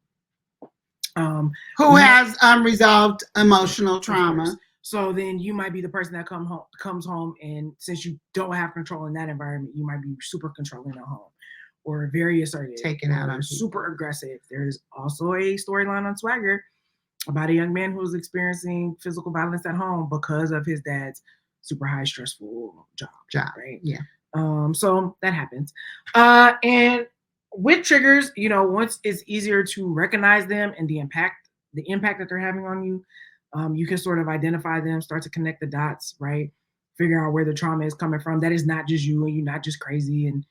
who has unresolved emotional trauma, so then you might be the person that comes home, and since you don't have control in that environment, you might be super controlling at home or very assertive, taking out on super aggressive. There's also a storyline on Swagger about a young man who was experiencing physical violence at home because of his dad's super high stressful job. Right? Yeah. So that happens. And with triggers, once it's easier to recognize them and the impact that they're having on you, you can sort of identify them, start to connect the dots, right? Figure out where the trauma is coming from. That is not just you and you're not just crazy. And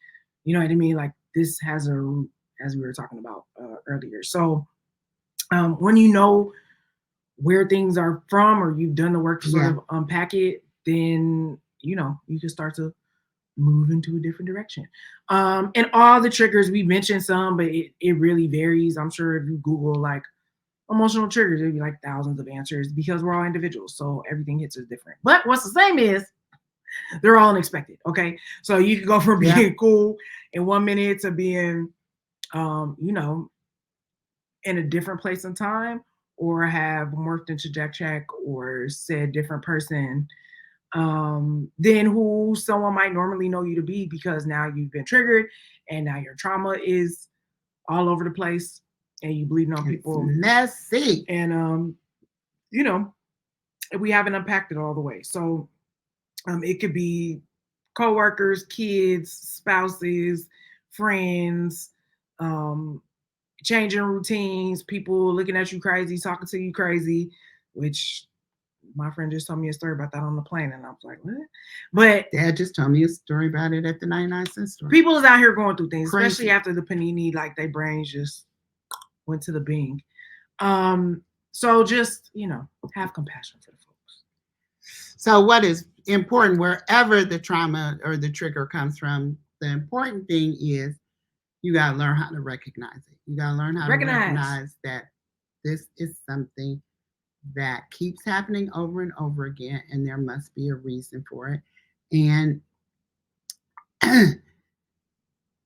you know what I mean? Like this has a root, as we were talking about earlier. So when you know where things are from or you've done the work to sort of unpack it, then you can start to move into a different direction. And all the triggers, we mentioned some, but it really varies. I'm sure if you Google like emotional triggers, there'd be like thousands of answers because we're all individuals, so everything hits us different. But what's the same is they're all unexpected. Okay, so you can go from being cool in 1 minute to being in a different place and time, or have morphed into Jack Jack or said different person than who someone might normally know you to be, because now you've been triggered and now your trauma is all over the place and you bleeding on people. Messy. And we haven't unpacked it all the way. So it could be coworkers, kids, spouses, friends, changing routines, people looking at you crazy, talking to you crazy, which my friend just told me a story about that on the plane, and I was like, what? But Dad just told me a story about it at the 99-cent store. People is out here going through things, crazy. Especially after the panini, like their brains just went to the Bing. So just, have compassion for the folks. So what is important, wherever the trauma or the trigger comes from, the important thing is you got to learn how to recognize it. You got to learn how to recognize that this is something that keeps happening over and over again, and there must be a reason for it. And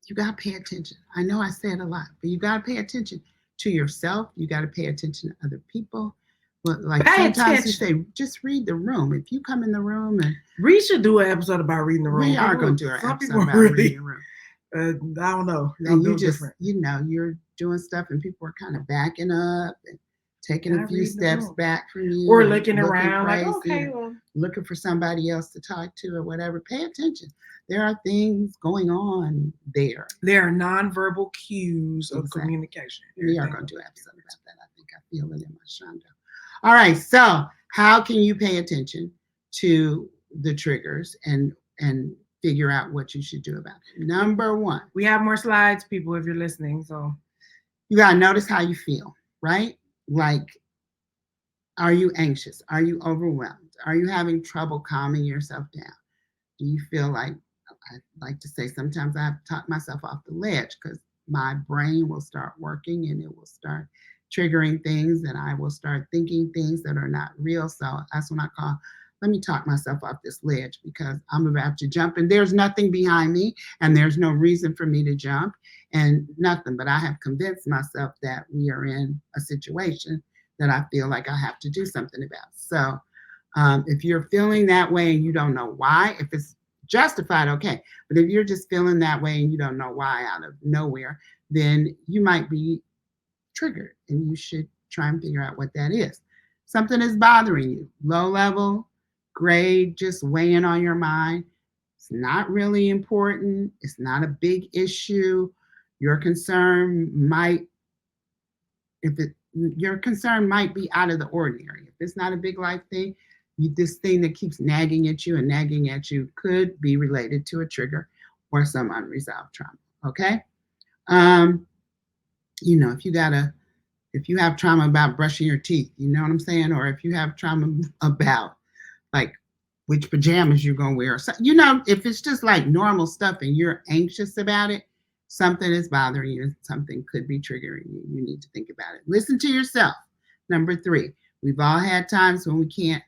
you got to pay attention. I know I said a lot, but you got to pay attention to yourself. You got to pay attention to other people. But like Pay sometimes we attention. say, just read the room. If you come in the room, and We should do an episode about reading the room. we are People- going to do an some episode people about really, reading the room. I don't know. Y'all And you built just, different. you're doing stuff and people are kind of backing up and taking a Not few reading the steps room. back from you. Or and looking around like, crazy okay, and well, looking for somebody else to talk to or whatever. Pay attention. There are things going on there. there are nonverbal cues of Exactly. communication. We are going to do an episode about that. I think I feel it in my shondo. All right. So how can you pay attention to the triggers and figure out what you should do about it? Number one, We have more slides, people, if you're listening. So you got to notice how you feel, right? Like, are you anxious? Are you overwhelmed? Are you having trouble calming yourself down? Do you feel like, I like to say, sometimes I have to talk myself off the ledge because my brain will start working and it will start triggering things and I will start thinking things that are not real. So that's when I call, let me talk myself off this ledge because I'm about to jump and there's nothing behind me and there's no reason for me to jump and nothing. But I have convinced myself that we are in a situation that I feel like I have to do something about. So if you're feeling that way and you don't know why, if it's justified, okay. But if you're just feeling that way and you don't know why out of nowhere, then you might be triggered and you should try and figure out what that is. Something is bothering you, low level, grade, just weighing on your mind. It's not really important. It's not a big issue. Your concern might, your concern might be out of the ordinary. If it's not a big life thing, this thing that keeps nagging at you could be related to a trigger or some unresolved trauma. Okay. If you have trauma about brushing your teeth, you know what I'm saying? Or if you have trauma about like which pajamas you're going to wear, so, if it's just like normal stuff and you're anxious about it, something is bothering you, something could be triggering you. You need to think about it. Listen to yourself. Number 3, we've all had times when we can't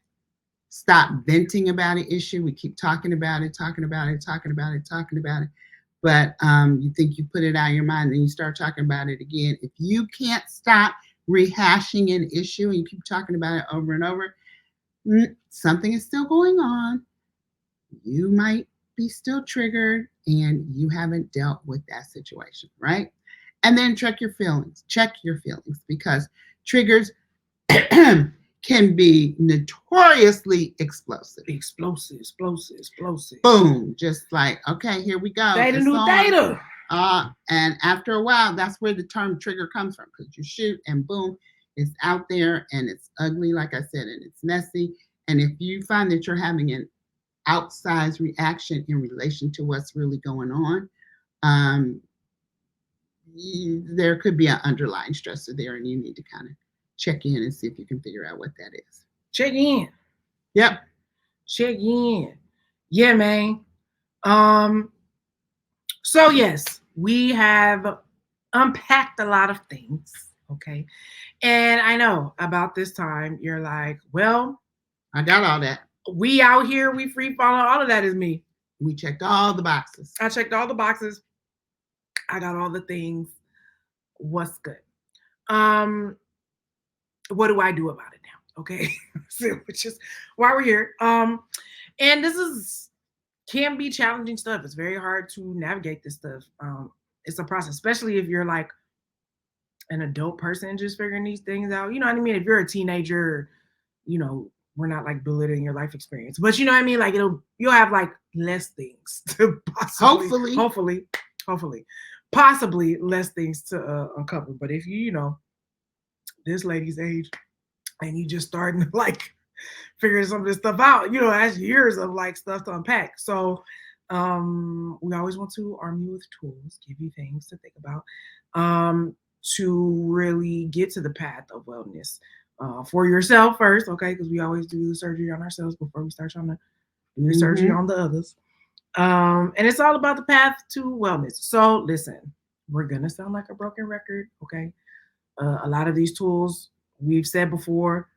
stop venting about an issue. We keep talking about it. But you think you put it out of your mind and then you start talking about it again. If you can't stop rehashing an issue and you keep talking about it over and over, something is still going on. You might be still triggered and you haven't dealt with that situation, right? And then check your feelings because triggers can be notoriously explosive. Explosive. Boom. Just like, okay, here we go. Data new data. And after a while, that's where the term trigger comes from because you shoot and boom, it's out there and it's ugly, like I said, and it's messy. And if you find that you're having an outsized reaction in relation to what's really going on, there could be an underlying stressor there and you need to kind of check in and see if you can figure out what that is. Check in. Yep. Check in. Yeah, man. So yes, we have unpacked a lot of things. Okay. And I know about this time, you're like, well, I got all that. We out here, we free falling. All of that is me. We checked all the boxes. I checked all the boxes. I got all the things. What's good? What do I do about it now? Okay. So, which is why we're here. And this can be challenging stuff. It's very hard to navigate this stuff. It's a process, especially if you're like an adult person just figuring these things out. You know what I mean? If you're a teenager, we're not like belittling your life experience, but you know what I mean? Like you'll have like less things to hopefully, possibly less things to uncover. But if you this lady's age and you just starting to like figuring some of this stuff out, that's years of like stuff to unpack. So we always want to arm you with tools, give you things to think about, to really get to the path of wellness for yourself first, okay? Because we always do the surgery on ourselves before we start trying to do the surgery on the others. And it's all about the path to wellness. So listen, we're gonna sound like a broken record, okay? A lot of these tools we've said before,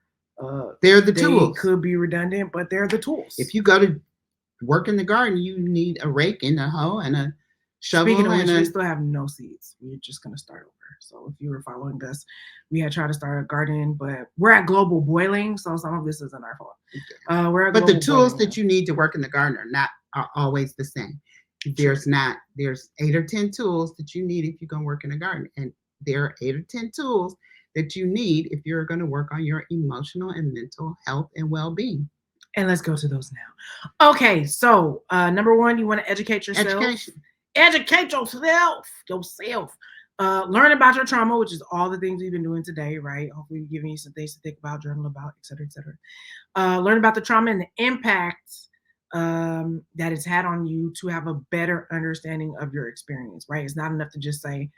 they're the tools. Could be redundant, but they're the tools. If you go to work in the garden, you need a rake and a hoe and a Speaking shovel of which, and we a still have no seeds. We're just gonna start over. So if you were following us, we had tried to start a garden, but we're at global boiling, so some of this isn't our fault. We're at but the global tools boiling that now. you need to work in the garden are always the same. There's 8 or 10 tools that you need if you're going to work in a garden, and there are 8 or 10 tools that you need if you're going to work on your emotional and mental health and well-being. And let's go to those now. Okay, so number one, you want to educate yourself. Education. Educate yourself. Yourself. Learn about your trauma, which is all the things we've been doing today, right? Hopefully, we're giving you some things to think about, journal about, et cetera, et cetera. Learn about the trauma and the impacts that it's had on you to have a better understanding of your experience, right? It's not enough to just say,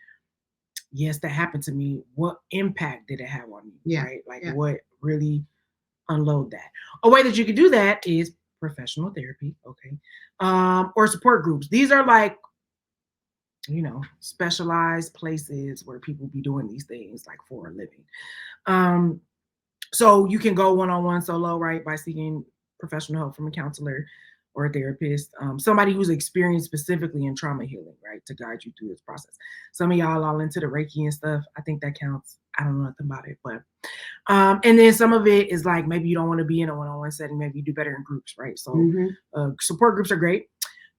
yes, that happened to me. What impact did it have on you, right? Like what really unload that. A way that you can do that is professional therapy, okay, or support groups. These are like, specialized places where people be doing these things like for a living. So you can go one-on-one solo, right, by seeking professional help from a counselor or a therapist, somebody who's experienced specifically in trauma healing, right, to guide you through this process. Some of y'all all into the Reiki and stuff. I think that counts. I don't know nothing about it, but and then some of it is like maybe you don't want to be in a one-on-one setting. Maybe you do better in groups, right? So support groups are great.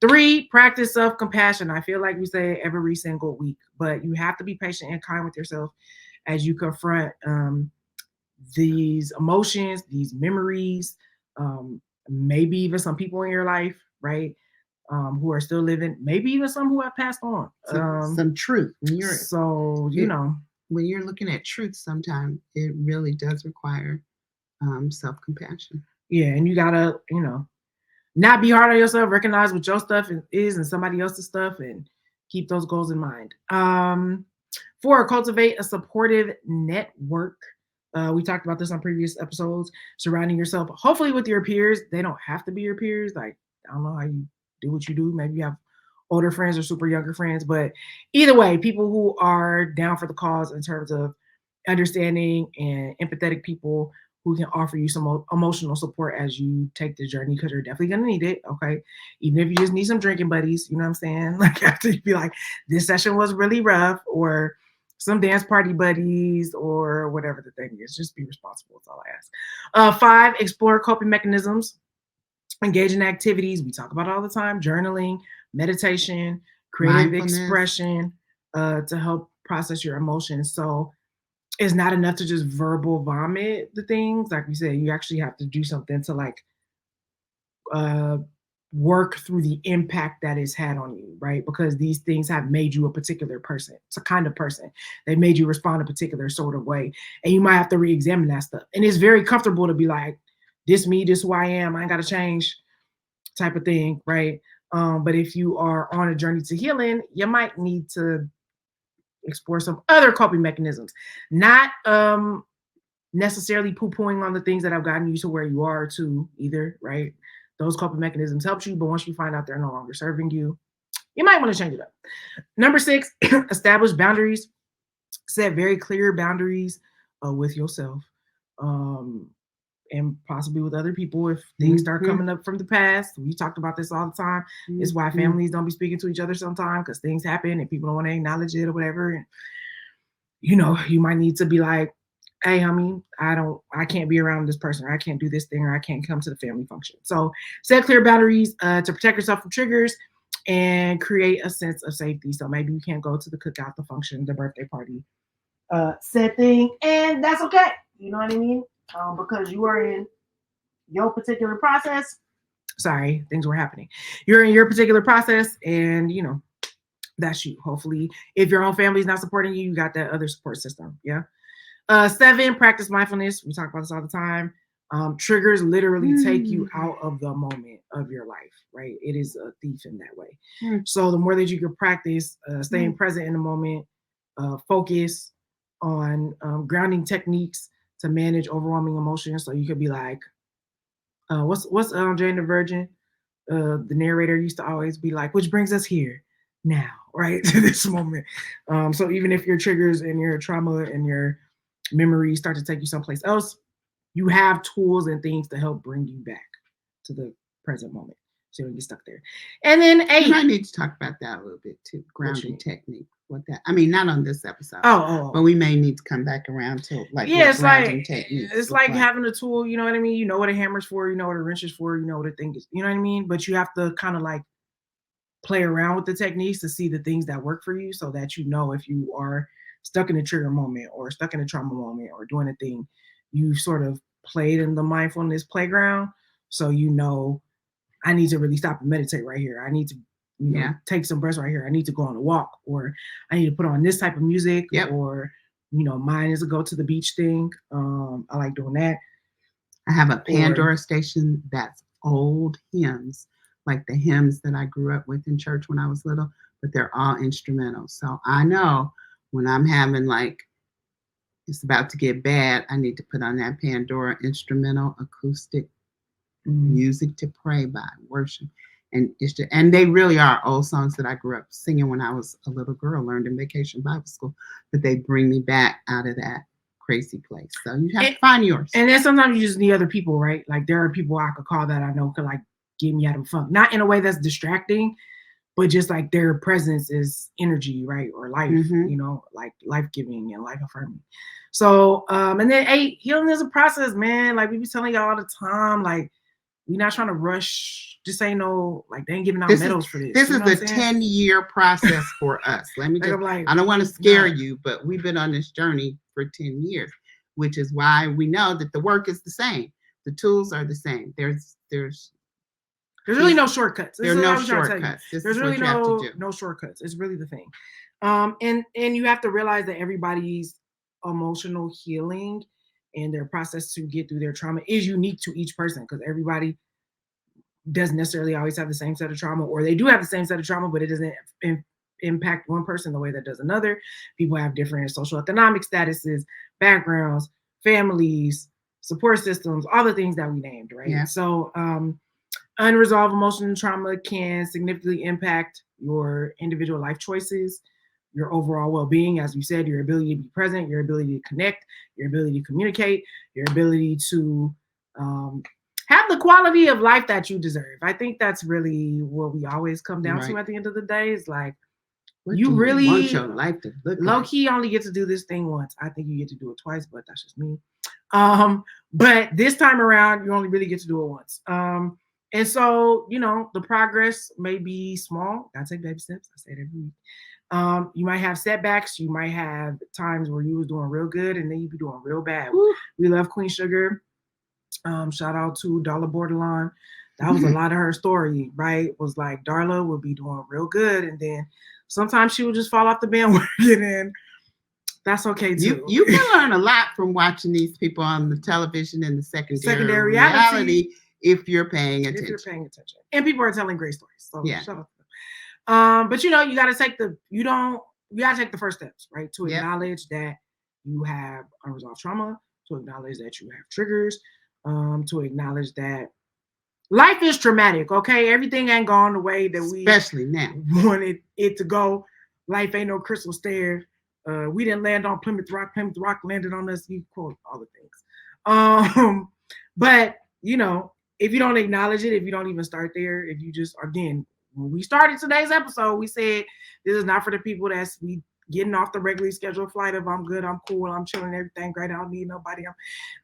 3, practice self-compassion. I feel like we say every single week, but you have to be patient and kind with yourself as you confront these emotions, these memories, maybe even some people in your life, right? Who are still living, maybe even some who have passed on. Some truth. When you're looking at truth, sometimes it really does require self-compassion. Yeah, and you gotta, not be hard on yourself, recognize what your stuff is and somebody else's stuff, and keep those goals in mind. 4, cultivate a supportive network. We talked about this on previous episodes, surrounding yourself, hopefully with your peers. They don't have to be your peers. Like, I don't know how you do what you do. Maybe you have older friends or super younger friends, but either way, people who are down for the cause in terms of understanding and empathetic people who can offer you some emotional support as you take the journey, because you're definitely going to need it. Okay. Even if you just need some drinking buddies, you know what I'm saying? Like after you be like, this session was really rough, or some dance party buddies, or whatever the thing is, just be responsible. That's all I ask. 5, explore coping mechanisms, engage in activities. We talk about all the time, journaling, meditation, creative expression, to help process your emotions. So it's not enough to just verbal vomit the things. Like we said, you actually have to do something to like work through the impact that it's had on you, right? Because these things have made you a particular person. It's a kind of person. They made you respond a particular sort of way. And you might have to re-examine that stuff. And it's very comfortable to be like, this me, this who I am, I ain't got to change type of thing, right? But if you are on a journey to healing, you might need to explore some other coping mechanisms, not necessarily poo-pooing on the things that have gotten you to where you are to either, right? Those coping mechanisms helped you, but once you find out they're no longer serving you, you might want to change it up. Number 6, establish boundaries. Set very clear boundaries with yourself, and possibly with other people if things start coming up from the past. We talked about this all the time. It's why families don't be speaking to each other sometimes, because things happen and people don't want to acknowledge it or whatever. And you might need to be like, hey, homie, I can't be around this person, or I can't do this thing, or I can't come to the family function. So set clear boundaries to protect yourself from triggers and create a sense of safety. So maybe you can't go to the cookout, the function, the birthday party, said thing, and that's okay. You know what I mean? Because you are in your particular process. Sorry, things were happening. You're in your particular process, and that's you. Hopefully, if your own family is not supporting you, you got that other support system. Yeah. 7, practice mindfulness. We talk about this all the time. Triggers literally take you out of the moment of your life, right? It is a thief in that way. So the more that you can practice staying present in the moment, focus on grounding techniques to manage overwhelming emotions. So you could be like, what's Jane the Virgin? The narrator used to always be like, which brings us here now, right? To this moment. So even if your triggers and your trauma and your memories start to take you someplace else, you have tools and things to help bring you back to the present moment. so you don't get stuck there. And then We 8. might need to talk about that a little bit too. Grounding technique. What that? I mean, not on this episode. Oh. But we may need to come back around to like Yeah, what grounding techniques. it's like having a tool. You know what I mean? You know what a hammer's for. You know what a wrench is for. You know what a thing is. You know what I mean? But you have to kind of like play around with the techniques to see the things that work for you, so that you know if you are stuck in a trigger moment or stuck in a trauma moment or doing a thing, you sort of played in the mindfulness playground, so you know I need to really stop and meditate right here. I need to, take some breaths right here. I need to go on a walk, or I need to put on this type of music, or mine is a go to the beach thing. I like doing that. I have a Pandora station that's old hymns, like the hymns that I grew up with in church when I was little, but they're all instrumental. So I know when I'm having like it's about to get bad, I need to put on that Pandora instrumental acoustic music to pray by, worship. And and they really are old songs that I grew up singing when I was a little girl, learned in Vacation Bible School, but they bring me back out of that crazy place. So you have to find yours. And then sometimes you just need other people, right? Like there are people I could call that I know could like get me out of funk, not in a way that's distracting, but just like their presence is energy, right? Or life, like life-giving and life-affirming. So, and then 8, healing is a process, man. Like we be telling y'all all the time, like we're not trying to rush. Just ain't no, like they ain't giving out medals for this. This is a 10-year process for us. Let me just, I don't want to scare you, but we've been on this journey for 10 years, which is why we know that the work is the same. The tools are the same. There's really no shortcuts. There are no shortcuts. There's really no shortcuts. It's really the thing. And you have to realize that everybody's emotional healing and their process to get through their trauma is unique to each person, because everybody doesn't necessarily always have the same set of trauma, or they do have the same set of trauma, but it doesn't impact one person the way that does another. People have different social economic statuses, backgrounds, families, support systems, all the things that we named, right? Yeah. So unresolved emotional trauma can significantly impact your individual life choices, your overall well-being, as you said, your ability to be present, your ability to connect, your ability to communicate, your ability to have the quality of life that you deserve. I think that's really what we always come down to at the end of the day, is like, you really want your life to look low key only get to do this thing once. I think you get to do it twice, but that's just me. But this time around, you only really get to do it once. And so, the progress may be small. Gotta take baby steps. I say it every week. You might have setbacks. You might have times where you was doing real good and then you be doing real bad. Woo. We love Queen Sugar. Shout out to Darla Bordelon. That was a lot of her story, right? Was like Darla would be doing real good, and then sometimes she would just fall off the bandwagon, and that's okay too. You can learn a lot from watching these people on the television and the secondary reality if you're paying attention. And people are telling great stories. So shut up. But you gotta take the first steps, right? To acknowledge that you have unresolved trauma, to acknowledge that you have triggers, to acknowledge that life is traumatic, okay? Everything ain't gone the way that we especially now wanted it to go. Life ain't no crystal stair. We didn't land on Plymouth Rock. Plymouth Rock landed on us. You quote all the things. But if you don't acknowledge it, if you don't even start there, if you just, again, when we started today's episode, we said this is not for the people that's getting off the regularly scheduled flight of I'm good, I'm cool, I'm chilling, everything great, I don't need nobody.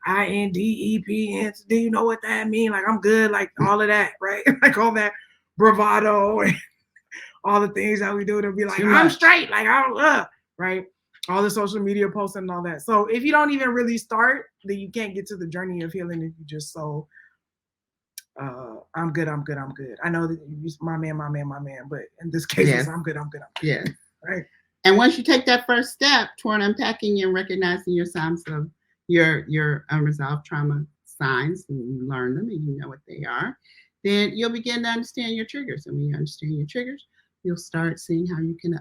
I'm INDEPS. Do you know what that means? Like, I'm good, like all of that, right? Like all that bravado and all the things that we do to be like, I'm straight, like I'm right? All the social media posting and all that. So if you don't even really start, then you can't get to the journey of healing if you just I'm good. I know that you my man, but in this case, it's I'm good. Yeah. Right. And once you take that first step toward unpacking and recognizing your signs of your unresolved trauma signs, and you learn them and you know what they are, then you'll begin to understand your triggers. And when you understand your triggers, you'll start seeing how you can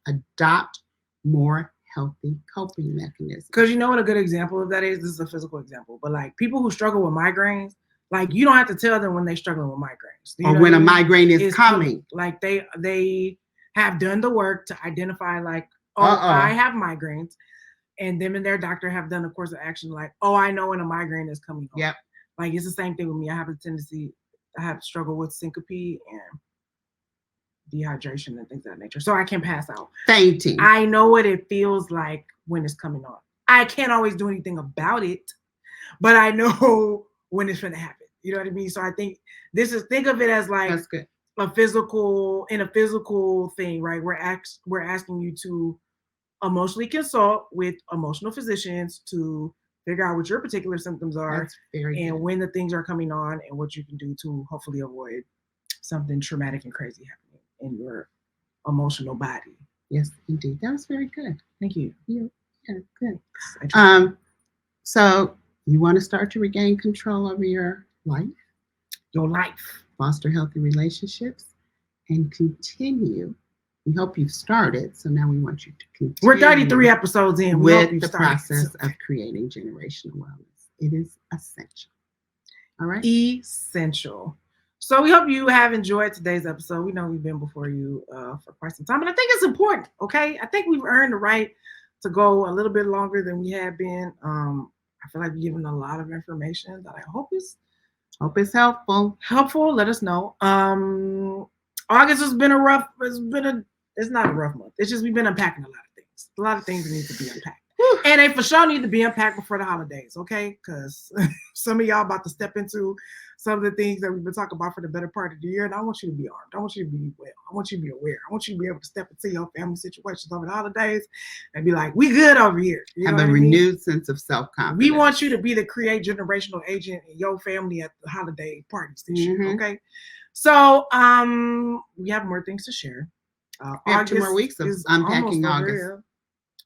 adopt more healthy coping mechanisms. Because you know what a good example of that is? This is a physical example, but like people who struggle with migraines, like you don't have to tell them when they're struggling with migraines. Or when a migraine is coming. Like they have done the work to identify like, I have migraines. And them and their doctor have done a course of action like, I know when a migraine is coming on. Yep. Like it's the same thing with me. I have a tendency, I have struggled with syncope and dehydration and things of that nature. So I can pass out. Fainting. I know what it feels like when it's coming on. I can't always do anything about it, but I know when it's going to happen. You know what I mean? So I think think of it as like That's good. a physical thing, right? We're asking you to emotionally consult with emotional physicians to figure out what your particular symptoms are. That's very and good. when the things are coming on and what you can do to hopefully avoid something traumatic and crazy happening in your emotional body. Yes, indeed. That was very good. Thank you. Yeah, good. So you want to start to regain control over your life, foster healthy relationships, and continue. We hope you've started, so now we want you to continue. We're 33 episodes in. With the process of creating generational wellness. It is essential. All right? Essential. So we hope you have enjoyed today's episode. We know we've been before you for quite some time, but I think it's important, okay? I think we've earned the right to go a little bit longer than we have been. I feel like we've given a lot of information that I hope is helpful. Let us know. August has been it's not a rough month. It's just we've been unpacking a lot of things. A lot of things that need to be unpacked. And they for sure need to be unpacked before the holidays, okay? Because some of y'all about to step into some of the things that we've been talking about for the better part of the year. And I want you to be armed. I want you to be well. I want you to be aware. I want you to be able to step into your family situations over the holidays and be like, we good over here. You have a renewed sense of self-confidence. We want you to be the create generational agent in your family at the holiday parties this year, okay? So we have more things to share. We have 2 more weeks of unpacking August.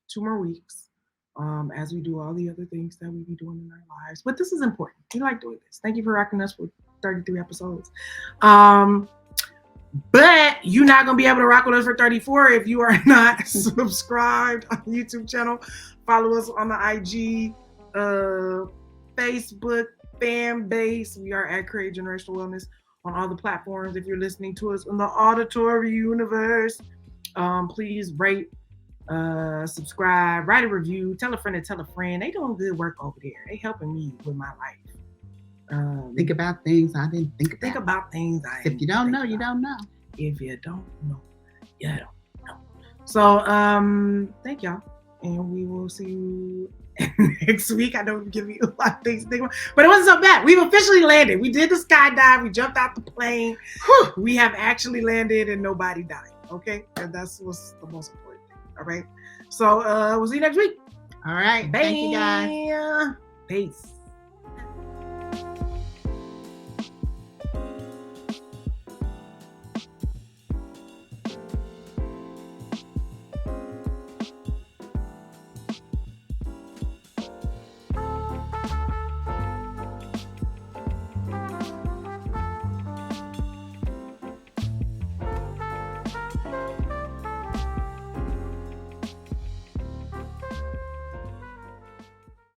2 more weeks. As we do all the other things that we be doing in our lives. But this is important. We like doing this. Thank you for rocking us for 33 episodes. But you're not going to be able to rock with us for 34 if you are not subscribed on the YouTube channel. Follow us on the IG, Facebook, fan base. We are at Create Generational Wellness on all the platforms. If you're listening to us in the auditory universe, please rate, subscribe, write a review, tell a friend to tell a friend. They doing good work over there. They helping me with my life. Think about things I didn't think about. Think about things I didn't If you don't know, about. You don't know. If you don't know, you don't know. So thank y'all, and we will see you next week. I know we're giving you a lot of things to think about, but it wasn't so bad. We've officially landed. We did the skydive. We jumped out the plane. We have actually landed and nobody died. Okay, and that's what's the most important thing. All right. So we'll see you next week. All right. Bye. Thank you guys. Peace.